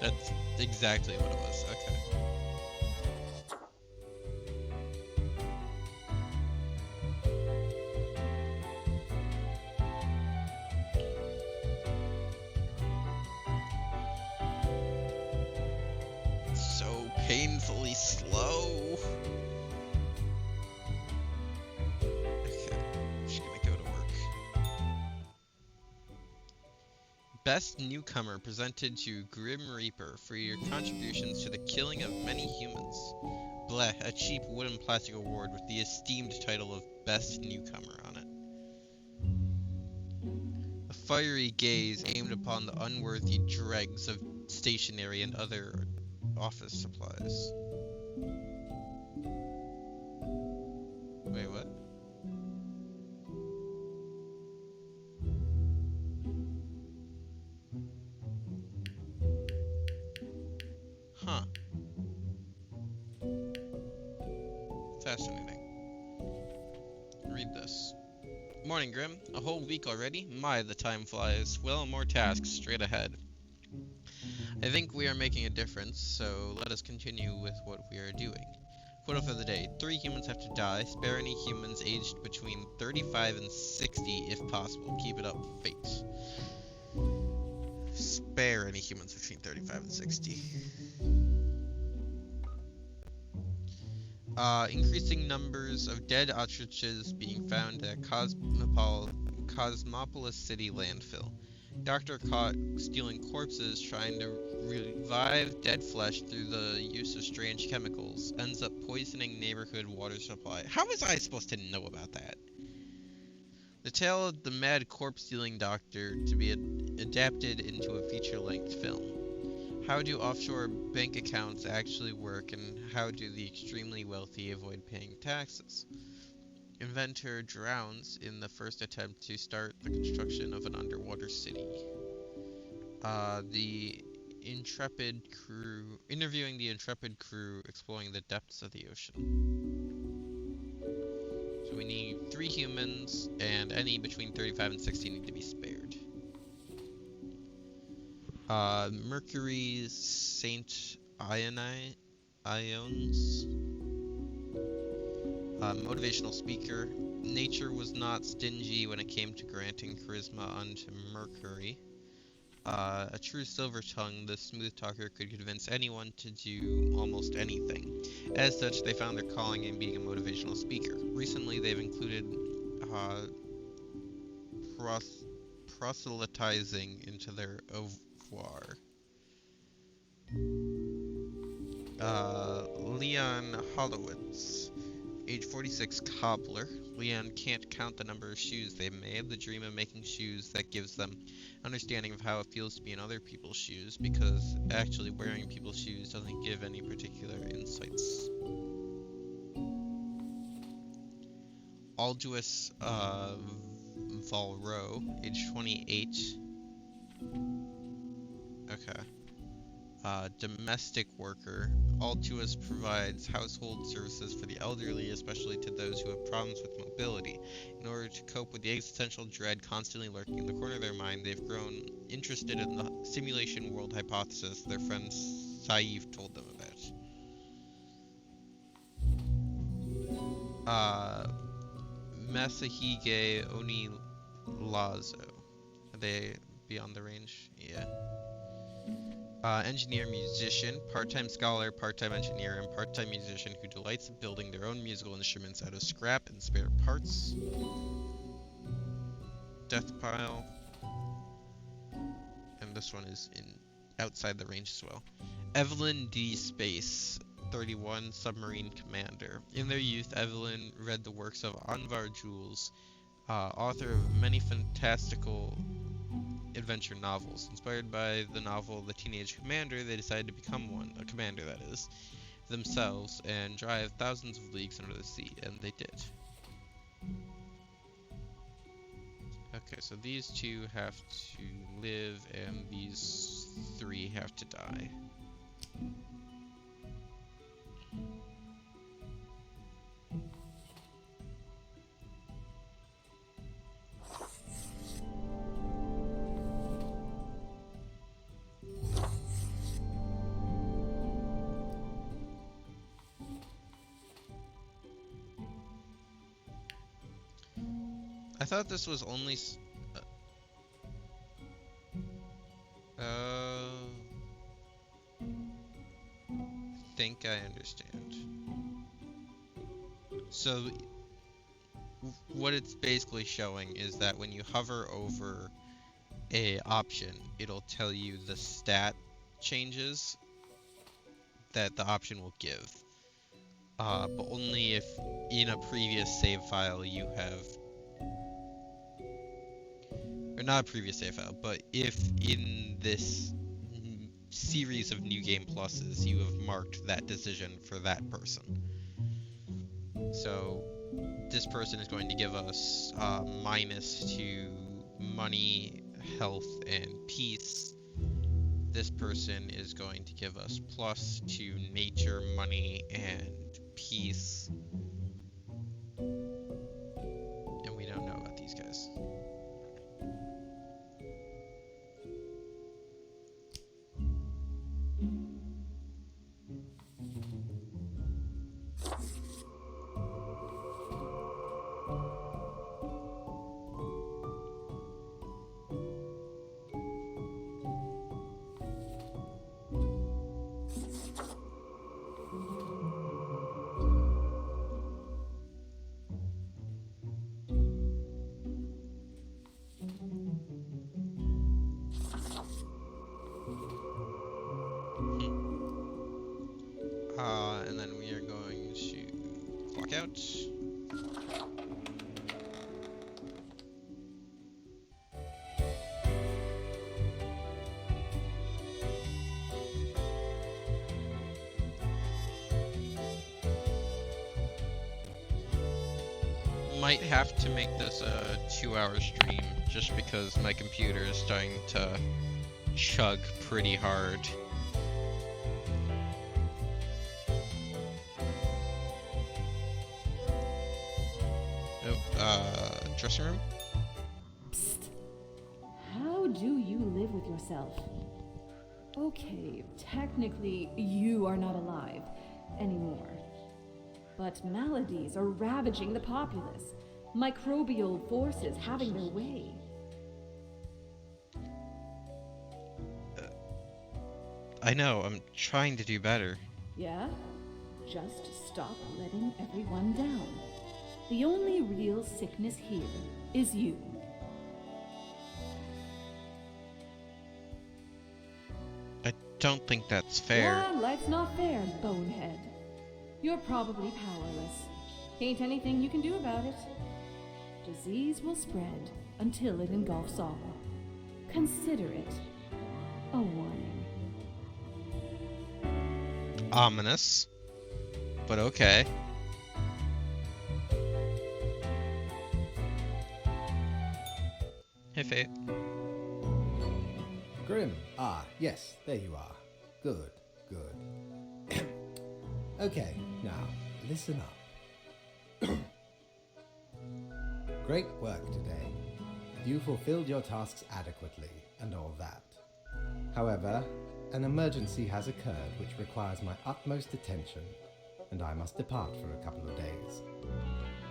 That's exactly what it was. Okay. painfully slow. Okay, I'm just gonna go to work. Best Newcomer presented to Grim Reaper for your contributions to the killing of many humans. Bleh, a cheap wooden plastic award with the esteemed title of Best Newcomer on it. A fiery gaze aimed upon the unworthy dregs of stationery and other office supplies. Wait, what? Huh. Fascinating. Read this. Morning, Grim. A whole week already? My, the time flies. Well, more tasks straight ahead. I think we are making a difference, so let us continue with what we are doing. Quota for the day. 3 humans have to die. Spare any humans aged between 35 and 60 if possible. Keep it up, fate. Spare any humans between 35 and 60. Increasing numbers of dead ostriches being found at Cosmopolis City landfill. Doctor caught stealing corpses trying to revive dead flesh through the use of strange chemicals. Ends up poisoning neighborhood water supply. How was I supposed to know about that? The tale of the mad corpse stealing doctor to be adapted into a feature-length film. How do offshore bank accounts actually work, and how do the extremely wealthy avoid paying taxes? Inventor drowns in the first attempt to start the construction of an underwater city. Interviewing the intrepid crew exploring the depths of the ocean. So we need 3 humans, and any between 35 and 60 need to be spared. Mercury's Saint Ions. Motivational speaker. Nature was not stingy when it came to granting charisma unto Mercury. A true silver tongue, the smooth talker could convince anyone to do almost anything. As such, they found their calling in being a motivational speaker. Recently, they've included proselytizing into their oeuvre. Leon Hollowitz, age 46, cobbler. Leon can't count the number of shoes they've made. The dream of making shoes that gives them understanding of how it feels to be in other people's shoes, because actually wearing people's shoes doesn't give any particular insights. Alduus Valro, age 28. Okay. Domestic worker. Altuas provides household services for the elderly, especially to those who have problems with mobility. In order to cope with the existential dread constantly lurking in the corner of their mind, they've grown interested in the simulation world hypothesis their friend Saif told them about. Masahige Onilazo. Are they beyond the range? Yeah. Engineer, musician, part-time scholar, part-time engineer, and part-time musician who delights in building their own musical instruments out of scrap and spare parts. Death pile. And this one is outside the range as well. Evelyn D. Space, 31, submarine commander. In their youth, Evelyn read the works of Anvar Jules, author of many fantastical adventure novels. Inspired by the novel The Teenage Commander, they decided to become one, a commander that is, themselves, and drive thousands of leagues under the sea, and they did. Okay, so these 2 have to live, and these 3 have to die. I thought this was only I think I understand. So what it's basically showing is that when you hover over a option, it'll tell you the stat changes that the option will give. But only if in a previous save file you have, or not a previous save file, but if in this series of New Game Pluses you have marked that decision for that person. So this person is going to give us minus to money, health, and peace. This person is going to give us plus to nature, money, and peace. And we don't know about these guys. And then we are going to clock out. Might have to make this a 2-hour stream just because my computer is starting to chug pretty hard. Dressing room? Psst. How do you live with yourself? Okay, technically, you are not alive anymore. But maladies are ravaging the populace. Microbial forces having their way. I know, I'm trying to do better. Yeah? Just stop letting everyone down. The only real sickness here is you. I don't think that's fair. Yeah, life's not fair, bonehead. You're probably powerless. Ain't anything you can do about it. Disease will spread until it engulfs all. Consider it a warning. Ominous. But okay. Hey, Fate. Grim. Ah, yes, there you are. Good, good. Okay, now, listen up. Great work today. You fulfilled your tasks adequately, and all that. However, an emergency has occurred which requires my utmost attention, and I must depart for a couple of days.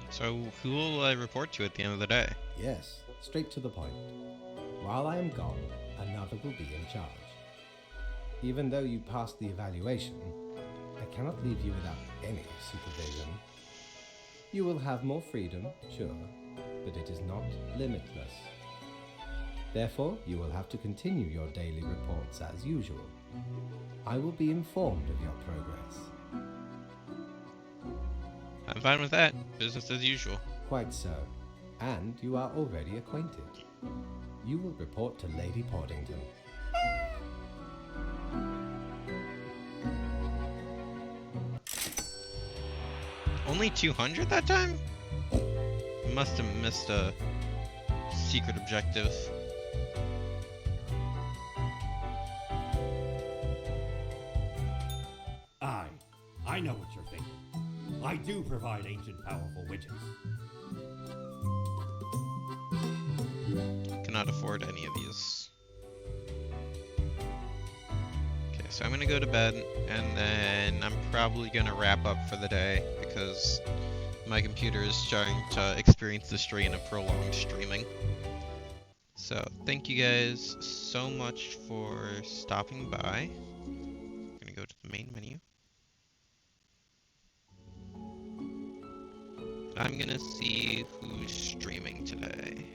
So, who will I report to at the end of the day? Yes, straight to the point. While I am gone, another will be in charge. Even though you passed the evaluation, I cannot leave you without any supervision. You will have more freedom, sure, but it is not limitless. Therefore, you will have to continue your daily reports as usual. I will be informed of your progress. I'm fine with that. Business as usual. Quite so. And you are already acquainted. You will report to Lady Portington. Only 200 that time? Must have missed a secret objective. I know what you're thinking. I do provide ancient powerful witches. Cannot afford any of these. Okay, so I'm gonna go to bed, and then I'm probably gonna wrap up for the day, because my computer is starting to experience the strain of prolonged streaming. So, thank you guys so much for stopping by. I'm gonna go to the main menu. I'm gonna see who's streaming today.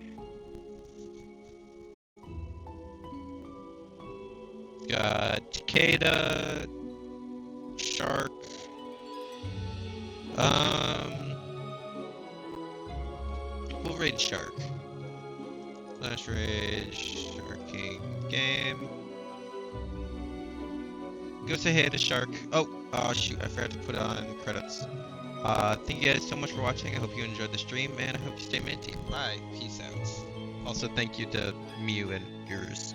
Got Takeda, Shark, we'll raid Shark. Slash rage, Shark King game. Go say hey to Shark. Oh shoot, I forgot to put on credits. Thank you guys so much for watching. I hope you enjoyed the stream, and I hope you stay minty. Bye. Peace out. Also, thank you to Mew and yours.